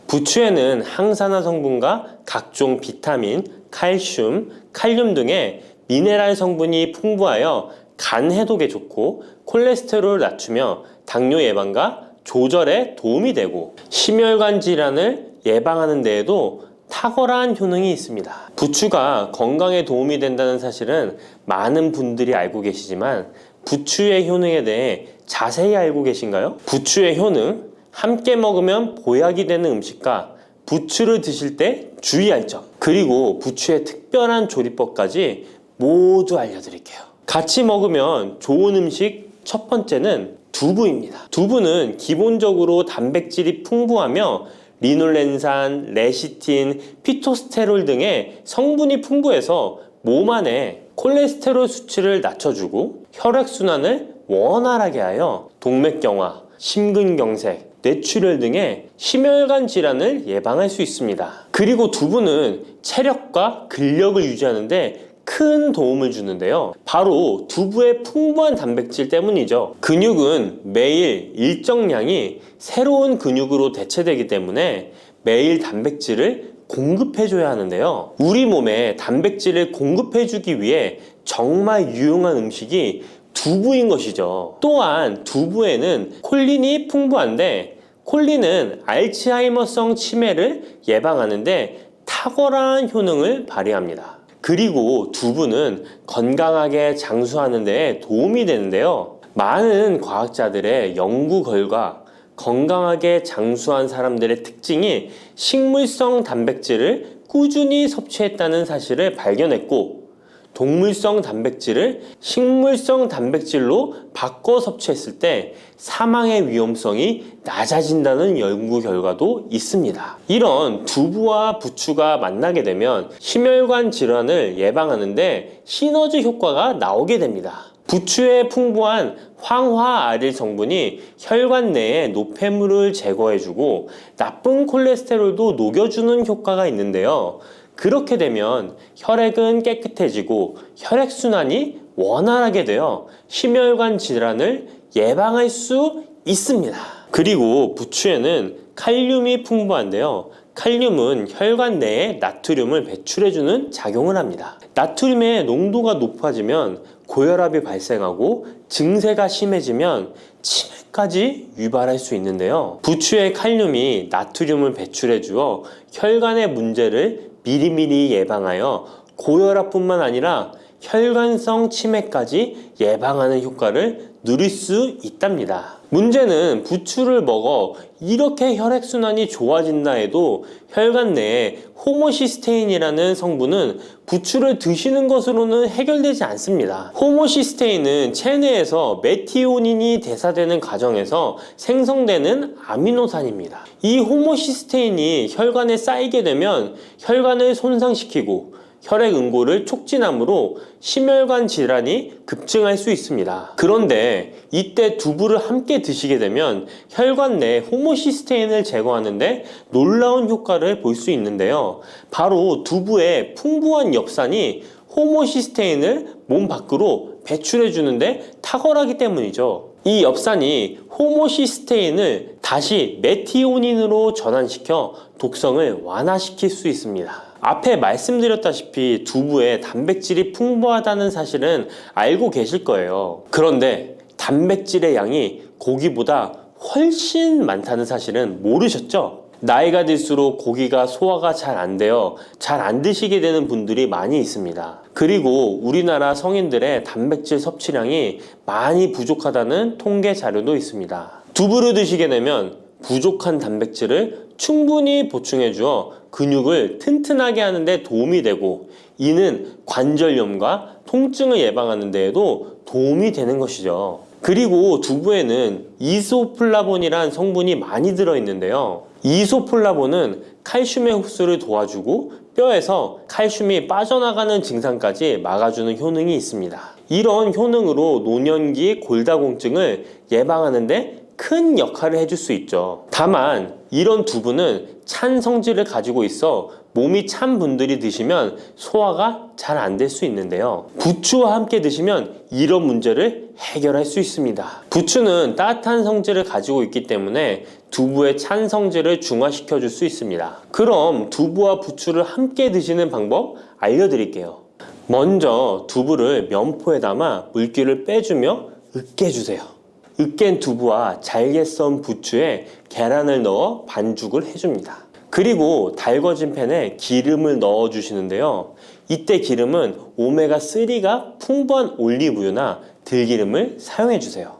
부추에는 항산화 성분과 각종 비타민, 칼슘, 칼륨 등의 미네랄 성분이 풍부하여 간 해독에 좋고 콜레스테롤을 낮추며 당뇨 예방과 조절에 도움이 되고 심혈관 질환을 예방하는 데에도 탁월한 효능이 있습니다. 부추가 건강에 도움이 된다는 사실은 많은 분들이 알고 계시지만 부추의 효능에 대해 자세히 알고 계신가요? 부추의 효능, 함께 먹으면 보약이 되는 음식과 부추를 드실 때 주의할 점, 그리고 부추의 특별한 조리법까지 모두 알려드릴게요. 같이 먹으면 좋은 음식 첫 번째는 두부입니다. 두부는 기본적으로 단백질이 풍부하며 리놀렌산, 레시틴, 피토스테롤 등의 성분이 풍부해서 몸 안에 콜레스테롤 수치를 낮춰주고 혈액순환을 원활하게 하여 동맥경화, 심근경색, 뇌출혈 등의 심혈관 질환을 예방할 수 있습니다. 그리고 두부는 체력과 근력을 유지하는 데 큰 도움을 주는데요. 바로 두부의 풍부한 단백질 때문이죠. 근육은 매일 일정량이 새로운 근육으로 대체되기 때문에 매일 단백질을 공급해줘야 하는데요. 우리 몸에 단백질을 공급해주기 위해 정말 유용한 음식이 두부인 것이죠. 또한 두부에는 콜린이 풍부한데 콜린은 알츠하이머성 치매를 예방하는데 탁월한 효능을 발휘합니다. 그리고 두부는 건강하게 장수하는 데 도움이 되는데요. 많은 과학자들의 연구 결과 건강하게 장수한 사람들의 특징이 식물성 단백질을 꾸준히 섭취했다는 사실을 발견했고, 동물성 단백질을 식물성 단백질로 바꿔 섭취했을 때 사망의 위험성이 낮아진다는 연구 결과도 있습니다. 이런 두부와 부추가 만나게 되면 심혈관 질환을 예방하는데 시너지 효과가 나오게 됩니다. 부추의 풍부한 황화아릴 성분이 혈관 내의 노폐물을 제거해주고 나쁜 콜레스테롤도 녹여주는 효과가 있는데요. 그렇게 되면 혈액은 깨끗해지고 혈액순환이 원활하게 되어 심혈관 질환을 예방할 수 있습니다. 그리고 부추에는 칼륨이 풍부한데요. 칼륨은 혈관 내에 나트륨을 배출해주는 작용을 합니다. 나트륨의 농도가 높아지면 고혈압이 발생하고 증세가 심해지면 치매까지 유발할 수 있는데요. 부추의 칼륨이 나트륨을 배출해 주어 혈관의 문제를 미리미리 예방하여 고혈압뿐만 아니라 혈관성 치매까지 예방하는 효과를 누릴 수 있답니다. 문제는 부추를 먹어 이렇게 혈액순환이 좋아진다 해도 혈관 내에 호모시스테인이라는 성분은 부추를 드시는 것으로는 해결되지 않습니다. 호모시스테인은 체내에서 메티오닌이 대사되는 과정에서 생성되는 아미노산입니다. 이 호모시스테인이 혈관에 쌓이게 되면 혈관을 손상시키고 혈액 응고를 촉진하므로 심혈관 질환이 급증할 수 있습니다. 그런데 이때 두부를 함께 드시게 되면 혈관 내 호모시스테인을 제거하는데 놀라운 효과를 볼 수 있는데요. 바로 두부의 풍부한 엽산이 호모시스테인을 몸 밖으로 배출해 주는데 탁월하기 때문이죠. 이 엽산이 호모시스테인을 다시 메티오닌으로 전환시켜 독성을 완화시킬 수 있습니다. 앞에 말씀드렸다시피 두부에 단백질이 풍부하다는 사실은 알고 계실 거예요. 그런데 단백질의 양이 고기보다 훨씬 많다는 사실은 모르셨죠? 나이가 들수록 고기가 소화가 잘 안 되어 잘 안 드시게 되는 분들이 많이 있습니다. 그리고 우리나라 성인들의 단백질 섭취량이 많이 부족하다는 통계 자료도 있습니다. 두부를 드시게 되면 부족한 단백질을 충분히 보충해 주어 근육을 튼튼하게 하는 데 도움이 되고, 이는 관절염과 통증을 예방하는 데에도 도움이 되는 것이죠. 그리고 두부에는 이소플라본이란 성분이 많이 들어있는데요. 이소플라본은 칼슘의 흡수를 도와주고 뼈에서 칼슘이 빠져나가는 증상까지 막아주는 효능이 있습니다. 이런 효능으로 노년기 골다공증을 예방하는 데 큰 역할을 해줄 수 있죠. 다만 이런 두부는 찬 성질을 가지고 있어 몸이 찬 분들이 드시면 소화가 잘 안 될 수 있는데요. 부추와 함께 드시면 이런 문제를 해결할 수 있습니다. 부추는 따뜻한 성질을 가지고 있기 때문에 두부의 찬 성질을 중화시켜 줄 수 있습니다. 그럼 두부와 부추를 함께 드시는 방법 알려드릴게요. 먼저 두부를 면포에 담아 물기를 빼주며 으깨주세요. 으깬 두부와 잘게 썬 부추에 계란을 넣어 반죽을 해줍니다. 그리고 달궈진 팬에 기름을 넣어 주시는데요. 이때 기름은 오메가3가 풍부한 올리브유나 들기름을 사용해 주세요.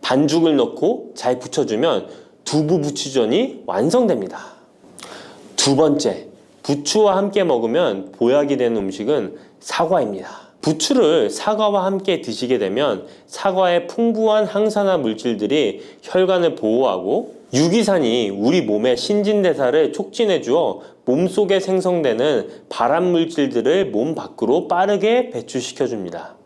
반죽을 넣고 잘 부쳐주면 두부 부추전이 완성됩니다. 두 번째, 부추와 함께 먹으면 보약이 되는 음식은 사과입니다. 부추를 사과와 함께 드시게 되면 사과의 풍부한 항산화 물질들이 혈관을 보호하고 유기산이 우리 몸의 신진대사를 촉진해 주어 몸속에 생성되는 발암 물질들을 몸 밖으로 빠르게 배출시켜 줍니다.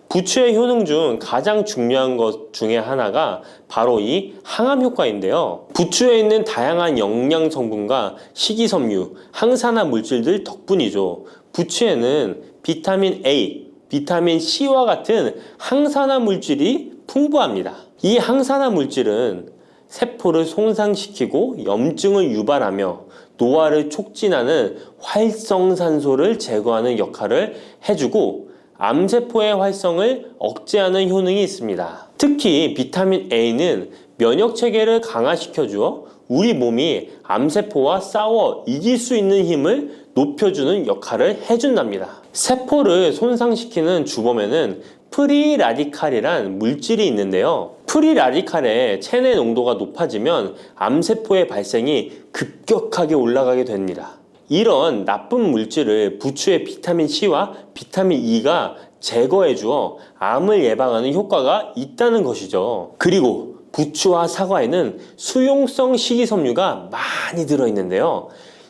부추의 효능 중 가장 중요한 것 중에 하나가 바로 이 항암 효과인데요. 부추에 있는 다양한 영양 성분과 식이섬유, 항산화 물질들 덕분이죠. 부추에는 비타민 A, 비타민 C와 같은 항산화 물질이 풍부합니다. 이 항산화 물질은 세포를 손상시키고 염증을 유발하며 노화를 촉진하는 활성산소를 제거하는 역할을 해주고 암세포의 활성을 억제하는 효능이 있습니다. 특히 비타민 A는 면역체계를 강화시켜주어 우리 몸이 암세포와 싸워 이길 수 있는 힘을 높여주는 역할을 해준답니다. 세포를 손상시키는 주범에는 프리라디칼이란 물질이 있는데요. 프리라디칼의 체내 농도가 높아지면 암세포의 발생이 급격하게 올라가게 됩니다. 이런 나쁜 물질을 부추의 비타민 C와 비타민 E가 제거해 주어 암을 예방하는 효과가 있다는 것이죠. 그리고 부추와 사과에는 수용성 식이섬유가 많이 들어있는데요.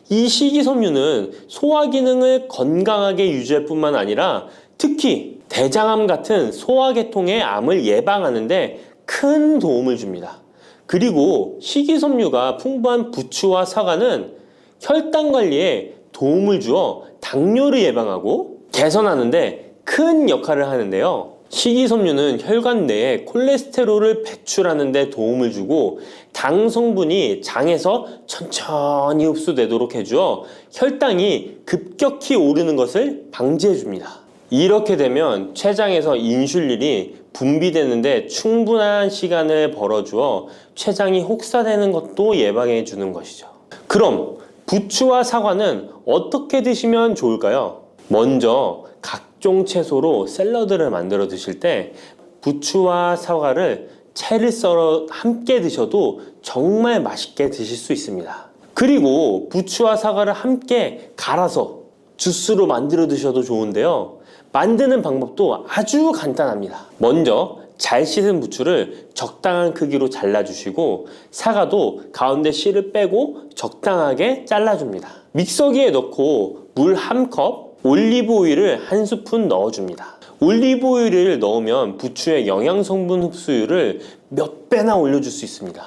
이 식이섬유는 소화 기능을 건강하게 유지할 뿐만 아니라 특히 대장암 같은 소화계통의 암을 예방하는 데 큰 도움을 줍니다. 그리고 식이섬유가 풍부한 부추와 사과는 혈당 관리에 도움을 주어 당뇨를 예방하고 개선하는데 큰 역할을 하는데요. 식이섬유는 혈관 내에 콜레스테롤을 배출하는 데 도움을 주고 당 성분이 장에서 천천히 흡수되도록 해주어 혈당이 급격히 오르는 것을 방지해 줍니다. 이렇게 되면 췌장에서 인슐린이 분비되는데 충분한 시간을 벌어주어 췌장이 혹사되는 것도 예방해 주는 것이죠. 그럼 부추와 사과는 어떻게 드시면 좋을까요? 먼저 각종 채소로 샐러드를 만들어 드실 때 부추와 사과를 채를 썰어 함께 드셔도 정말 맛있게 드실 수 있습니다. 그리고 부추와 사과를 함께 갈아서 주스로 만들어 드셔도 좋은데요. 만드는 방법도 아주 간단합니다. 먼저 잘 씻은 부추를 적당한 크기로 잘라주시고 사과도 가운데 씨를 빼고 적당하게 잘라줍니다. 믹서기에 넣고 물 1컵, 올리브 오일을 1스푼 넣어줍니다. 올리브 오일을 넣으면 부추의 영양 성분 흡수율을 몇 배나 올려줄 수 있습니다.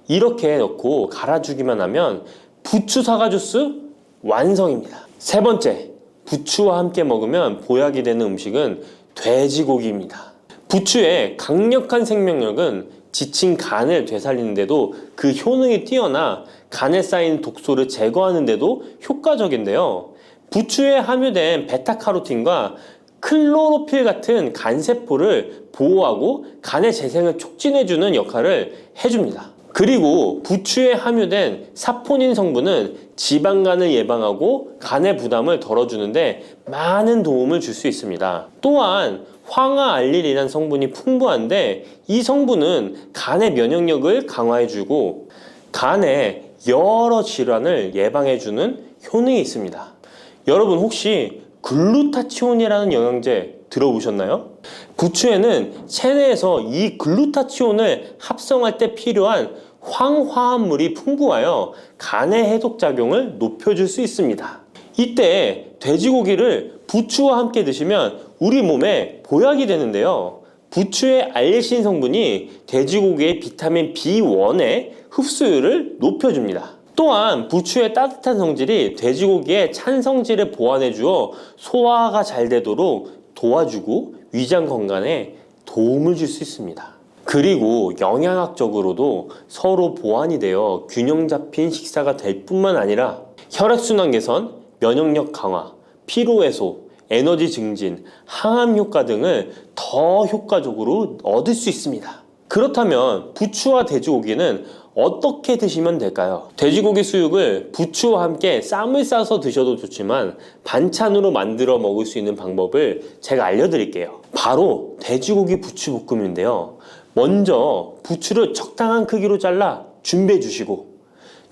이렇게 넣고 갈아주기만 하면 부추 사과 주스 완성입니다. 세 번째, 부추와 함께 먹으면 보약이 되는 음식은 돼지고기입니다. 부추의 강력한 생명력은 지친 간을 되살리는데도 그 효능이 뛰어나 간에 쌓인 독소를 제거하는데도 효과적인데요. 부추에 함유된 베타카로틴과 클로로필 같은 간세포를 보호하고 간의 재생을 촉진해주는 역할을 해줍니다. 그리고 부추에 함유된 사포닌 성분은 지방간을 예방하고 간의 부담을 덜어주는데 많은 도움을 줄 수 있습니다. 또한 황화알릴이라는 성분이 풍부한데 이 성분은 간의 면역력을 강화해주고 간의 여러 질환을 예방해주는 효능이 있습니다. 여러분 혹시 글루타치온이라는 영양제 들어보셨나요? 부추에는 체내에서 이 글루타치온을 합성할 때 필요한 황화합물이 풍부하여 간의 해독작용을 높여줄 수 있습니다. 이때 돼지고기를 부추와 함께 드시면 우리 몸에 보약이 되는데요. 부추의 알레신 성분이 돼지고기의 비타민 B1의 흡수율을 높여줍니다. 또한 부추의 따뜻한 성질이 돼지고기의 찬 성질을 보완해 주어 소화가 잘 되도록 도와주고 위장 건강에 도움을 줄 수 있습니다. 그리고 영양학적으로도 서로 보완이 되어 균형 잡힌 식사가 될 뿐만 아니라 혈액순환 개선, 면역력 강화, 피로 해소, 에너지 증진, 항암 효과 등을 더 효과적으로 얻을 수 있습니다. 그렇다면 부추와 돼지고기는 어떻게 드시면 될까요? 돼지고기 수육을 부추와 함께 쌈을 싸서 드셔도 좋지만 반찬으로 만들어 먹을 수 있는 방법을 제가 알려드릴게요. 바로 돼지고기 부추볶음인데요. 먼저 부추를 적당한 크기로 잘라 준비해 주시고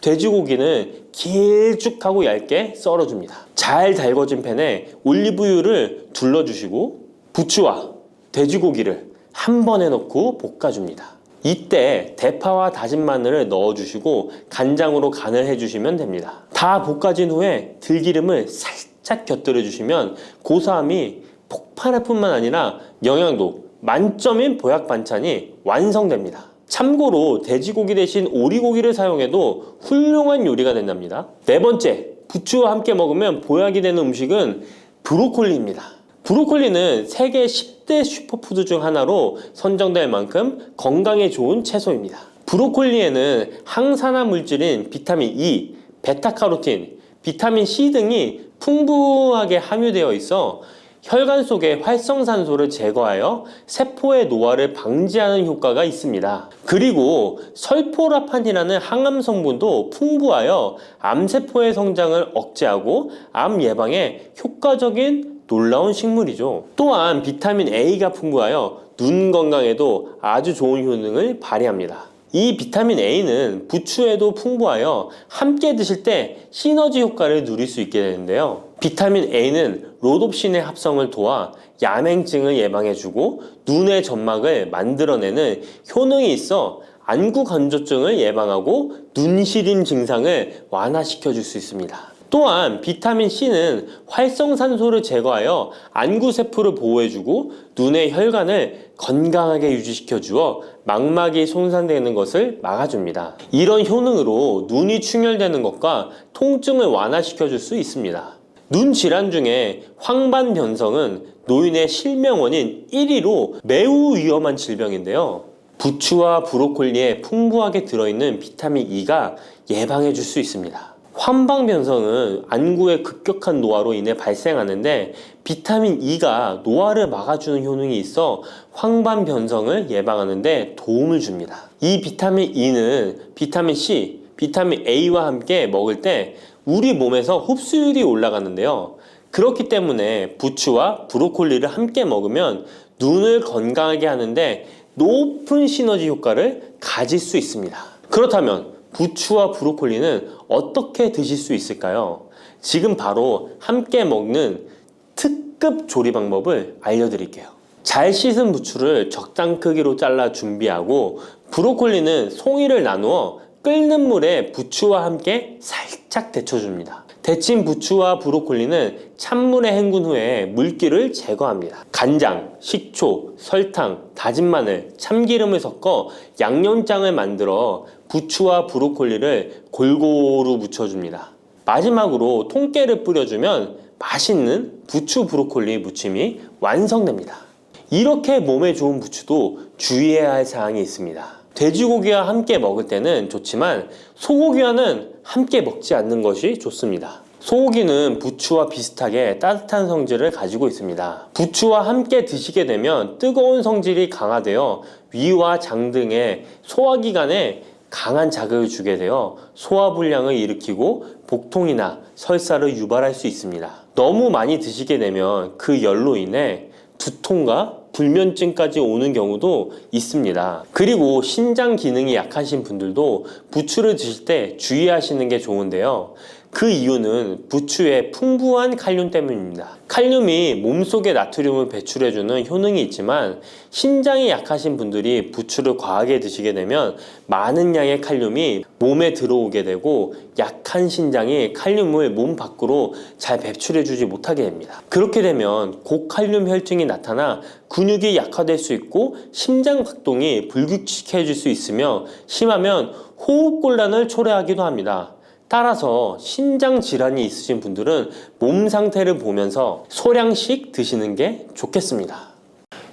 돼지고기는 길쭉하고 얇게 썰어줍니다. 잘 달궈진 팬에 올리브유를 둘러주시고 부추와 돼지고기를 한 번에 넣고 볶아줍니다. 이때 대파와 다진 마늘을 넣어주시고 간장으로 간을 해주시면 됩니다. 다 볶아진 후에 들기름을 살짝 곁들여 주시면 고소함이 폭발할 뿐만 아니라 영양도 만점인 보약 반찬이 완성됩니다. 참고로 돼지고기 대신 오리고기를 사용해도 훌륭한 요리가 된답니다. 네 번째, 부추와 함께 먹으면 보약이 되는 음식은 브로콜리입니다. 브로콜리는 세계 10대 슈퍼푸드 중 하나로 선정될 만큼 건강에 좋은 채소입니다. 브로콜리에는 항산화 물질인 비타민 E, 베타카로틴, 비타민 C 등이 풍부하게 함유되어 있어 혈관 속의 활성산소를 제거하여 세포의 노화를 방지하는 효과가 있습니다. 그리고 설포라판이라는 항암 성분도 풍부하여 암세포의 성장을 억제하고 암 예방에 효과적인 놀라운 식물이죠. 또한 비타민 A가 풍부하여 눈 건강에도 아주 좋은 효능을 발휘합니다. 이 비타민 A는 부추에도 풍부하여 함께 드실 때 시너지 효과를 누릴 수 있게 되는데요. 비타민 A는 로놉신의 합성을 도와 야맹증을 예방해주고 눈의 점막을 만들어내는 효능이 있어 안구 건조증을 예방하고 눈시림 증상을 완화시켜 줄 수 있습니다. 또한 비타민 C는 활성산소를 제거하여 안구세포를 보호해주고 눈의 혈관을 건강하게 유지시켜 주어 망막이 손상되는 것을 막아줍니다. 이런 효능으로 눈이 충혈되는 것과 통증을 완화시켜 줄 수 있습니다. 눈 질환 중에 황반변성은 노인의 실명 원인 1위로 매우 위험한 질병인데요. 부추와 브로콜리에 풍부하게 들어있는 비타민 E가 예방해 줄 수 있습니다. 황반변성은 안구의 급격한 노화로 인해 발생하는데 비타민 E가 노화를 막아주는 효능이 있어 황반변성을 예방하는 데 도움을 줍니다. 이 비타민 E는 비타민 C, 비타민 A와 함께 먹을 때 우리 몸에서 흡수율이 올라가는데요. 그렇기 때문에 부추와 브로콜리를 함께 먹으면 눈을 건강하게 하는데 높은 시너지 효과를 가질 수 있습니다. 그렇다면 부추와 브로콜리는 어떻게 드실 수 있을까요? 지금 바로 함께 먹는 특급 조리 방법을 알려드릴게요. 잘 씻은 부추를 적당 크기로 잘라 준비하고 브로콜리는 송이를 나누어 끓는 물에 부추와 함께 살짝 데쳐줍니다. 데친 부추와 브로콜리는 찬물에 헹군 후에 물기를 제거합니다. 간장, 식초, 설탕, 다진 마늘, 참기름을 섞어 양념장을 만들어 부추와 브로콜리를 골고루 묻혀줍니다. 마지막으로 통깨를 뿌려주면 맛있는 부추 브로콜리 무침이 완성됩니다. 이렇게 몸에 좋은 부추도 주의해야 할 사항이 있습니다. 돼지고기와 함께 먹을 때는 좋지만 소고기와는 함께 먹지 않는 것이 좋습니다. 소고기는 부추와 비슷하게 따뜻한 성질을 가지고 있습니다. 부추와 함께 드시게 되면 뜨거운 성질이 강화되어 위와 장 등의 소화기관에 강한 자극을 주게 되어 소화불량을 일으키고 복통이나 설사를 유발할 수 있습니다. 너무 많이 드시게 되면 그 열로 인해 두통과 불면증까지 오는 경우도 있습니다. 그리고 신장 기능이 약하신 분들도 부추를 드실 때 주의하시는 게 좋은데요. 그 이유는 부추의 풍부한 칼륨 때문입니다. 칼륨이 몸속에 나트륨을 배출해주는 효능이 있지만 신장이 약하신 분들이 부추를 과하게 드시게 되면 많은 양의 칼륨이 몸에 들어오게 되고 약한 신장이 칼륨을 몸 밖으로 잘 배출해주지 못하게 됩니다. 그렇게 되면 고칼륨 혈증이 나타나 근육이 약화될 수 있고 심장 박동이 불규칙해질 수 있으며 심하면 호흡곤란을 초래하기도 합니다. 따라서 신장 질환이 있으신 분들은 몸 상태를 보면서 소량씩 드시는 게 좋겠습니다.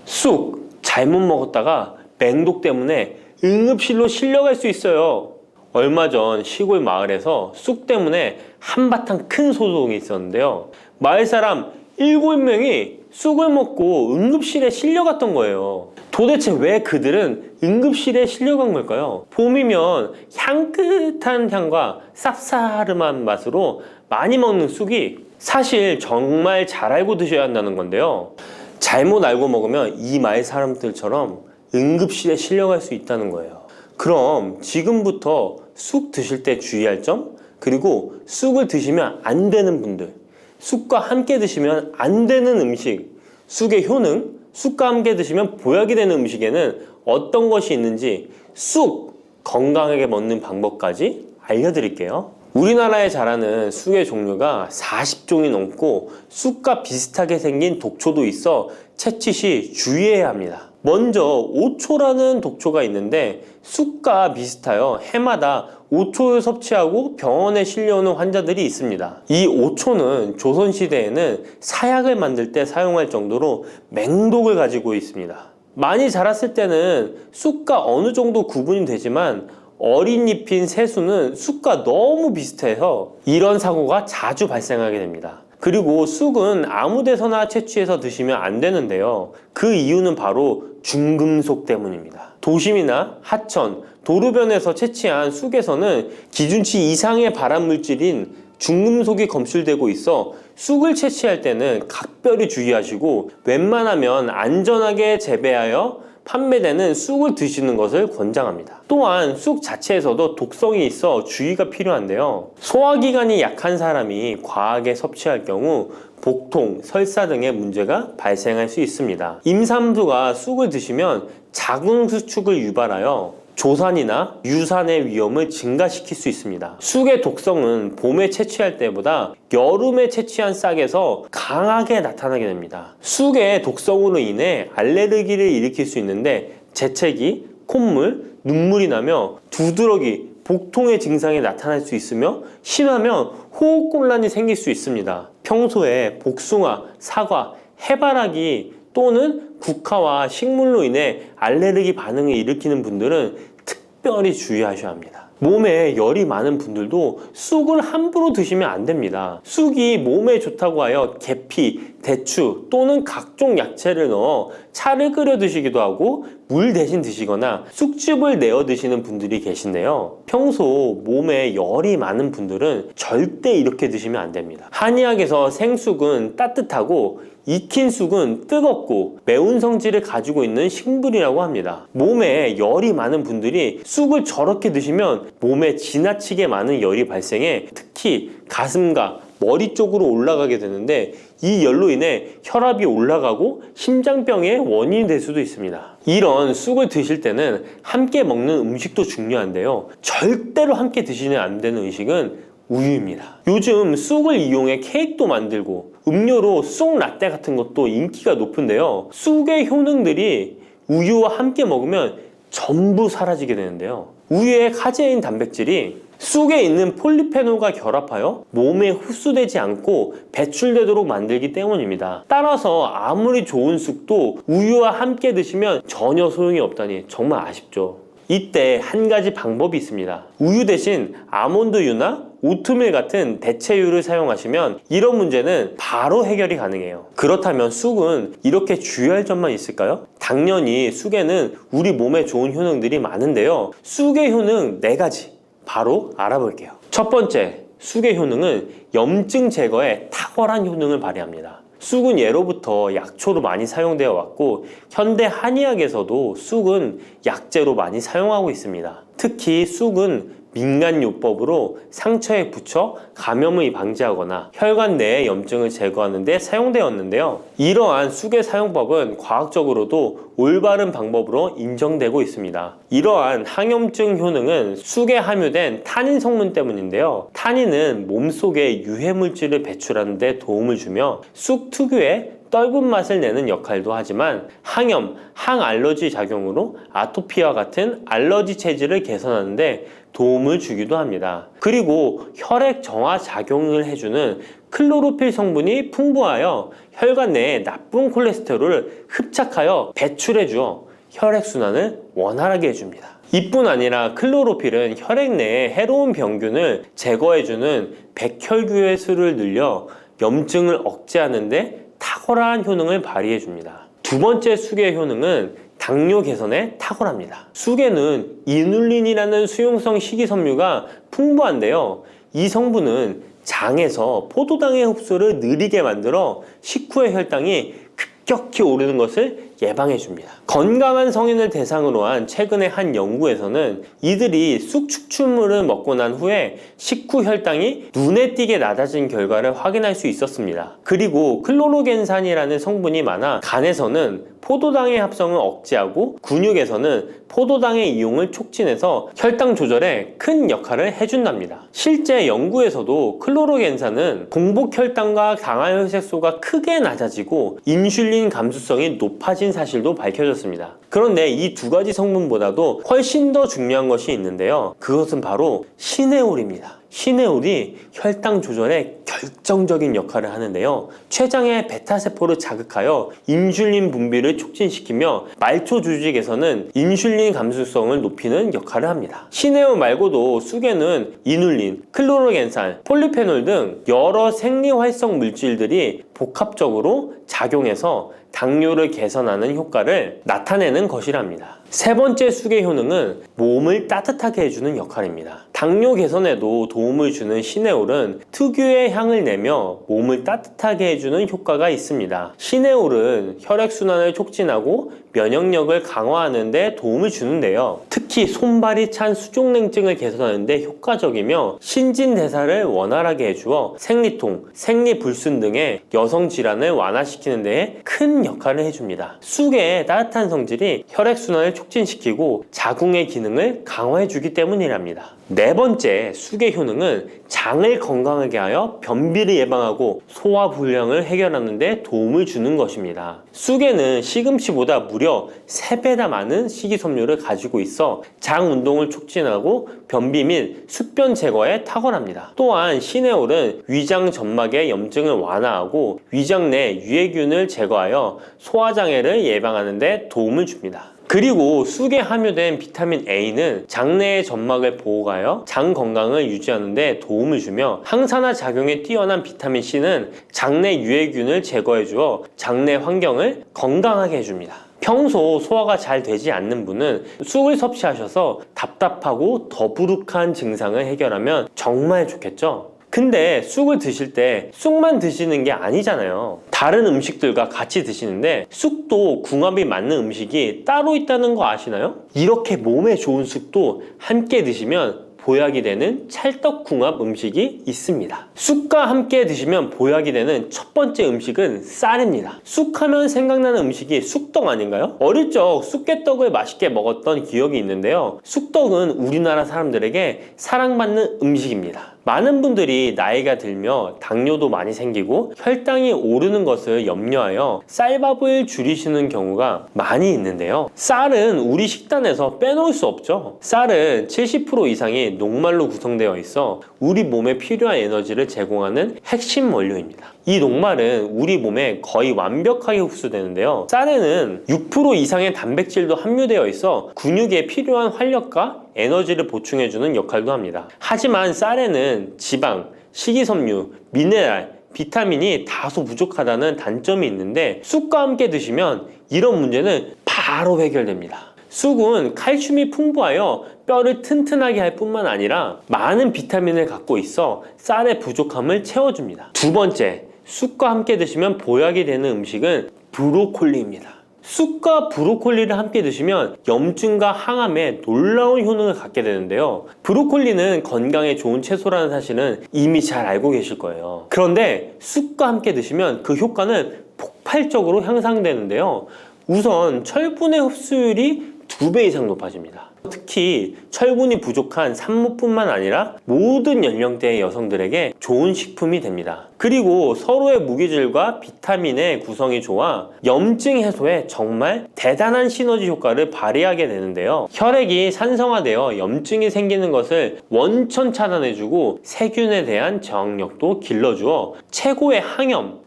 쑥 잘못 먹었다가 맹독 때문에 응급실로 실려갈 수 있어요. 얼마 전 시골 마을에서 쑥 때문에 한바탕 큰 소동이 있었는데요. 마을 사람 7명이 쑥을 먹고 응급실에 실려갔던 거예요. 도대체 왜 그들은 응급실에 실려간 걸까요? 봄이면 향긋한 향과 쌉싸름한 맛으로 많이 먹는 쑥이 사실 정말 잘 알고 드셔야 한다는 건데요. 잘못 알고 먹으면 이 마을 사람들처럼 응급실에 실려갈 수 있다는 거예요. 그럼 지금부터 쑥 드실 때 주의할 점, 그리고 쑥을 드시면 안 되는 분들, 쑥과 함께 드시면 안 되는 음식, 쑥의 효능, 쑥과 함께 드시면 보약이 되는 음식에는 어떤 것이 있는지 쑥 건강하게 먹는 방법까지 알려드릴게요. 우리나라에 자라는 쑥의 종류가 40종이 넘고 쑥과 비슷하게 생긴 독초도 있어 채취 시 주의해야 합니다. 먼저 오초라는 독초가 있는데 쑥과 비슷하여 해마다 오초를 섭취하고 병원에 실려오는 환자들이 있습니다. 이 오초는 조선시대에는 사약을 만들 때 사용할 정도로 맹독을 가지고 있습니다. 많이 자랐을 때는 쑥과 어느 정도 구분이 되지만 어린 잎인 새수는 쑥과 너무 비슷해서 이런 사고가 자주 발생하게 됩니다. 그리고 쑥은 아무 데서나 채취해서 드시면 안 되는데요. 그 이유는 바로 중금속 때문입니다. 도심이나 하천, 도로변에서 채취한 쑥에서는 기준치 이상의 발암물질인 중금속이 검출되고 있어 쑥을 채취할 때는 각별히 주의하시고 웬만하면 안전하게 재배하여 판매되는 쑥을 드시는 것을 권장합니다. 또한 쑥 자체에서도 독성이 있어 주의가 필요한데요. 소화기관이 약한 사람이 과하게 섭취할 경우 복통, 설사 등의 문제가 발생할 수 있습니다. 임산부가 쑥을 드시면 자궁수축을 유발하여 조산이나 유산의 위험을 증가시킬 수 있습니다. 쑥의 독성은 봄에 채취할 때보다 여름에 채취한 싹에서 강하게 나타나게 됩니다. 쑥의 독성으로 인해 알레르기를 일으킬 수 있는데 재채기, 콧물, 눈물이 나며 두드러기, 복통의 증상이 나타날 수 있으며 심하면 호흡곤란이 생길 수 있습니다. 평소에 복숭아, 사과, 해바라기 또는 국화와 식물로 인해 알레르기 반응을 일으키는 분들은 특별히 주의하셔야 합니다. 몸에 열이 많은 분들도 쑥을 함부로 드시면 안 됩니다. 쑥이 몸에 좋다고 하여 계피, 대추 또는 각종 야채를 넣어 차를 끓여 드시기도 하고 물 대신 드시거나 쑥즙을 내어 드시는 분들이 계신데요. 평소 몸에 열이 많은 분들은 절대 이렇게 드시면 안 됩니다. 한의학에서 생쑥은 따뜻하고 익힌 쑥은 뜨겁고 매운 성질을 가지고 있는 식물이라고 합니다. 몸에 열이 많은 분들이 쑥을 저렇게 드시면 몸에 지나치게 많은 열이 발생해 특히 가슴과 머리 쪽으로 올라가게 되는데 이 열로 인해 혈압이 올라가고 심장병의 원인이 될 수도 있습니다. 이런 쑥을 드실 때는 함께 먹는 음식도 중요한데요. 절대로 함께 드시면 안 되는 음식은 우유입니다. 요즘 쑥을 이용해 케이크도 만들고 음료로 쑥 라떼 같은 것도 인기가 높은데요. 쑥의 효능들이 우유와 함께 먹으면 전부 사라지게 되는데요. 우유의 카제인 단백질이 쑥에 있는 폴리페놀과 결합하여 몸에 흡수되지 않고 배출되도록 만들기 때문입니다. 따라서 아무리 좋은 쑥도 우유와 함께 드시면 전혀 소용이 없다니 정말 아쉽죠. 이때 한 가지 방법이 있습니다. 우유 대신 아몬드유나 오트밀 같은 대체유를 사용하시면 이런 문제는 바로 해결이 가능해요. 그렇다면 쑥은 이렇게 주의할 점만 있을까요? 당연히 쑥에는 우리 몸에 좋은 효능들이 많은데요. 쑥의 효능 4가지 바로 알아볼게요. 첫 번째, 쑥의 효능은 염증 제거에 탁월한 효능을 발휘합니다. 쑥은 예로부터 약초로 많이 사용되어 왔고 현대 한의학에서도 쑥은 약재로 많이 사용하고 있습니다. 특히 쑥은 민간요법으로 상처에 붙여 감염을 방지하거나 혈관 내의 염증을 제거하는 데 사용되었는데요. 이러한 쑥의 사용법은 과학적으로도 올바른 방법으로 인정되고 있습니다. 이러한 항염증 효능은 쑥에 함유된 타닌 성분 때문인데요. 타닌은 몸속에 유해물질을 배출하는 데 도움을 주며 쑥 특유의 떫은 맛을 내는 역할도 하지만 항염, 항알러지 작용으로 아토피와 같은 알러지 체질을 개선하는 데 도움을 주기도 합니다. 그리고 혈액 정화 작용을 해주는 클로로필 성분이 풍부하여 혈관 내에 나쁜 콜레스테롤을 흡착하여 배출해주어 혈액순환을 원활하게 해줍니다. 이뿐 아니라 클로로필은 혈액 내에 해로운 병균을 제거해주는 백혈구의 수를 늘려 염증을 억제하는 데 탁월한 효능을 발휘해 줍니다. 두 번째 쑥의 효능은 당뇨 개선에 탁월합니다. 쑥에는 이눌린이라는 수용성 식이섬유가 풍부한데요. 이 성분은 장에서 포도당의 흡수를 느리게 만들어 식후의 혈당이 급격히 오르는 것을 예방해 줍니다. 건강한 성인을 대상으로 한 최근의 한 연구에서는 이들이 쑥 추출물을 먹고 난 후에 식후 혈당이 눈에 띄게 낮아진 결과를 확인할 수 있었습니다. 그리고 클로로겐산이라는 성분이 많아 간에서는 포도당의 합성을 억제하고 근육에서는 포도당의 이용을 촉진해서 혈당 조절에 큰 역할을 해준답니다. 실제 연구에서도 클로로겐산은 공복 혈당과 당화혈색소가 크게 낮아지고 인슐린 감수성이 높아진 사실도 밝혀졌습니다. 그런데 이 두 가지 성분보다도 훨씬 더 중요한 것이 있는데요. 그것은 바로 시네올입니다. 시네올이 혈당 조절에 결정적인 역할을 하는데요. 췌장의 베타세포를 자극하여 인슐린 분비를 촉진시키며 말초 조직에서는 인슐린 감수성을 높이는 역할을 합니다. 시네올 말고도 쑥에는 이눌린, 클로로겐산, 폴리페놀 등 여러 생리활성 물질들이 복합적으로 작용해서 당뇨를 개선하는 효과를 나타내는 것이랍니다. 세 번째 쑥의 효능은 몸을 따뜻하게 해주는 역할입니다. 당뇨 개선에도 도움을 주는 시네올은 특유의 향을 내며 몸을 따뜻하게 해주는 효과가 있습니다. 시네올은 혈액순환을 촉진하고 면역력을 강화하는 데 도움을 주는데요. 특히 손발이 찬 수족냉증을 개선하는 데 효과적이며 신진대사를 원활하게 해주어 생리통, 생리불순 등의 여성 질환을 완화시키는 데에 큰 역할을 해줍니다. 쑥의 따뜻한 성질이 혈액순환을 촉진시키고 자궁의 기능을 강화해주기 때문이랍니다. 네 번째 쑥의 효능은 장을 건강하게 하여 변비를 예방하고 소화불량을 해결하는 데 도움을 주는 것입니다. 쑥에는 시금치보다 무려 3배나 많은 식이섬유를 가지고 있어 장 운동을 촉진하고 변비 및 숙변 제거에 탁월합니다. 또한 시네올은 위장 점막의 염증을 완화하고 위장 내 유해균을 제거하여 소화장애를 예방하는 데 도움을 줍니다. 그리고 쑥에 함유된 비타민 A는 장내의 점막을 보호하여 장 건강을 유지하는 데 도움을 주며 항산화 작용에 뛰어난 비타민 C는 장내 유해균을 제거해 주어 장내 환경을 건강하게 해줍니다. 평소 소화가 잘 되지 않는 분은 쑥을 섭취하셔서 답답하고 더부룩한 증상을 해결하면 정말 좋겠죠? 근데 쑥을 드실 때 쑥만 드시는 게 아니잖아요. 다른 음식들과 같이 드시는데 쑥도 궁합이 맞는 음식이 따로 있다는 거 아시나요? 이렇게 몸에 좋은 쑥도 함께 드시면 보약이 되는 찰떡궁합 음식이 있습니다. 쑥과 함께 드시면 보약이 되는 첫 번째 음식은 쌀입니다. 쑥하면 생각나는 음식이 쑥떡 아닌가요? 어릴 적 쑥개떡을 맛있게 먹었던 기억이 있는데요. 쑥떡은 우리나라 사람들에게 사랑받는 음식입니다. 많은 분들이 나이가 들며 당뇨도 많이 생기고 혈당이 오르는 것을 염려하여 쌀밥을 줄이시는 경우가 많이 있는데요. 쌀은 우리 식단에서 빼놓을 수 없죠. 쌀은 70% 이상이 녹말로 구성되어 있어 우리 몸에 필요한 에너지를 제공하는 핵심 원료입니다. 이 녹말은 우리 몸에 거의 완벽하게 흡수되는데요. 쌀에는 6% 이상의 단백질도 함유되어 있어 근육에 필요한 활력과 에너지를 보충해주는 역할도 합니다. 하지만 쌀에는 지방, 식이섬유, 미네랄, 비타민이 다소 부족하다는 단점이 있는데 쑥과 함께 드시면 이런 문제는 바로 해결됩니다. 쑥은 칼슘이 풍부하여 뼈를 튼튼하게 할 뿐만 아니라 많은 비타민을 갖고 있어 쌀의 부족함을 채워줍니다. 두 번째, 쑥과 함께 드시면 보약이 되는 음식은 브로콜리입니다. 쑥과 브로콜리를 함께 드시면 염증과 항암에 놀라운 효능을 갖게 되는데요. 브로콜리는 건강에 좋은 채소라는 사실은 이미 잘 알고 계실 거예요. 그런데 쑥과 함께 드시면 그 효과는 폭발적으로 향상되는데요. 우선 철분의 흡수율이 2배 이상 높아집니다. 특히 철분이 부족한 산모뿐만 아니라 모든 연령대의 여성들에게 좋은 식품이 됩니다. 그리고 서로의 무기질과 비타민의 구성이 좋아 염증 해소에 정말 대단한 시너지 효과를 발휘하게 되는데요. 혈액이 산성화되어 염증이 생기는 것을 원천 차단해주고 세균에 대한 저항력도 길러주어 최고의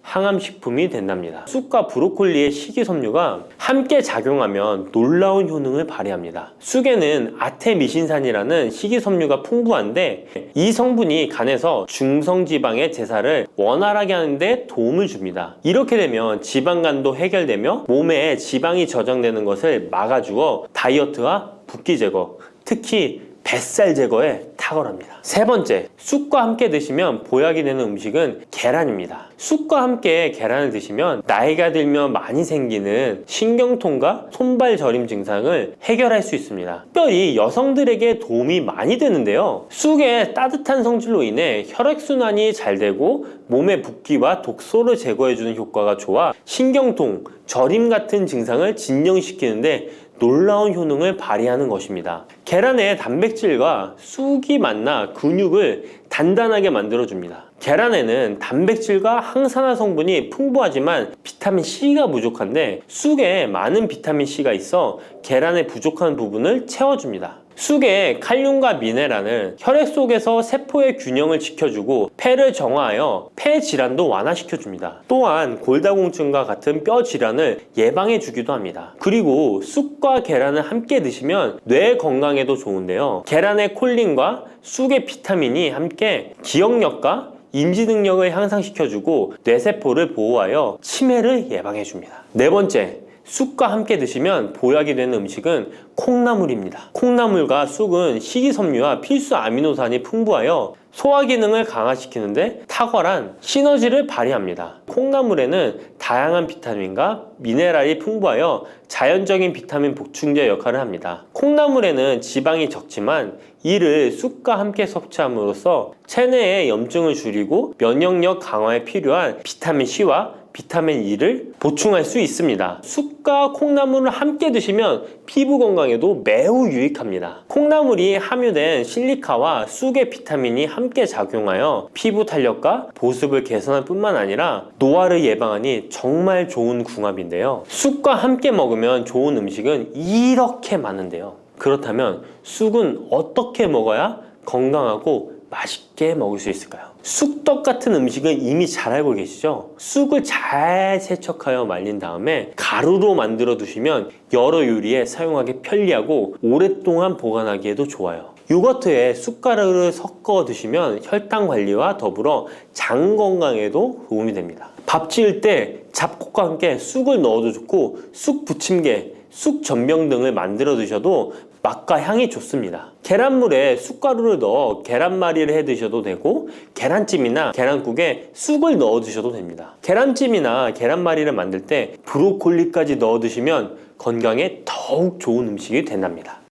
항암식품이 된답니다. 쑥과 브로콜리의 식이섬유가 함께 작용하면 놀라운 효능을 발휘합니다. 쑥에는 아테미신산이라는 식이섬유가 풍부한데 이 성분이 간에서 중성지방의 제사를 원활하게 하는데 도움을 줍니다. 이렇게 되면 지방간도 해결되며 몸에 지방이 저장되는 것을 막아주어 다이어트와 붓기 제거, 특히 뱃살 제거에 탁월합니다. 세 번째, 쑥과 함께 드시면 보약이 되는 음식은 계란입니다. 쑥과 함께 계란을 드시면 나이가 들면 많이 생기는 신경통과 손발 저림 증상을 해결할 수 있습니다. 특별히 여성들에게 도움이 많이 되는데요. 쑥의 따뜻한 성질로 인해 혈액순환이 잘 되고 몸의 붓기와 독소를 제거해주는 효과가 좋아 신경통, 저림 같은 증상을 진정시키는데 놀라운 효능을 발휘하는 것입니다. 계란의 단백질과 쑥이 만나 근육을 단단하게 만들어줍니다. 계란에는 단백질과 항산화 성분이 풍부하지만 비타민 C가 부족한데 쑥에 많은 비타민 C가 있어 계란의 부족한 부분을 채워줍니다. 쑥의 칼륨과 미네랄은 혈액 속에서 세포의 균형을 지켜주고 폐를 정화하여 폐 질환도 완화시켜줍니다. 또한 골다공증과 같은 뼈 질환을 예방해주기도 합니다. 그리고 쑥과 계란을 함께 드시면 뇌 건강에도 좋은데요. 계란의 콜린과 쑥의 비타민이 함께 기억력과 인지 능력을 향상시켜주고 뇌세포를 보호하여 치매를 예방해줍니다. 네 번째, 쑥과 함께 드시면 보약이 되는 음식은 콩나물입니다. 콩나물과 쑥은 식이섬유와 필수 아미노산이 풍부하여 소화 기능을 강화시키는데 탁월한 시너지를 발휘합니다. 콩나물에는 다양한 비타민과 미네랄이 풍부하여 자연적인 비타민 보충제 역할을 합니다. 콩나물에는 지방이 적지만 이를 쑥과 함께 섭취함으로써 체내의 염증을 줄이고 면역력 강화에 필요한 비타민 C와 비타민 E를 보충할 수 있습니다. 쑥과 콩나물을 함께 드시면 피부 건강에도 매우 유익합니다. 콩나물이 함유된 실리카와 쑥의 비타민이 함께 작용하여 피부 탄력과 보습을 개선할 뿐만 아니라 노화를 예방하니 정말 좋은 궁합인데요. 쑥과 함께 먹으면 좋은 음식은 이렇게 많은데요. 그렇다면 쑥은 어떻게 먹어야 건강하고 맛있게 먹을 수 있을까요? 쑥떡 같은 음식은 이미 잘 알고 계시죠? 쑥을 잘 세척하여 말린 다음에 가루로 만들어 두시면 여러 요리에 사용하기 편리하고 오랫동안 보관하기에도 좋아요. 요거트에 쑥가루를 섞어 드시면 혈당 관리와 더불어 장 건강에도 도움이 됩니다. 밥 지을 때 잡곡과 함께 쑥을 넣어도 좋고 쑥 부침개, 쑥 전병 등을 만들어 드셔도 맛과 향이 좋습니다. 계란물에 쑥가루를 넣어 계란말이를 해 드셔도 되고 계란찜이나 계란국에 쑥을 넣어 드셔도 됩니다. 계란찜이나 계란말이를 만들 때 브로콜리까지 넣어 드시면 건강에 더욱 좋은 음식이 된답니다.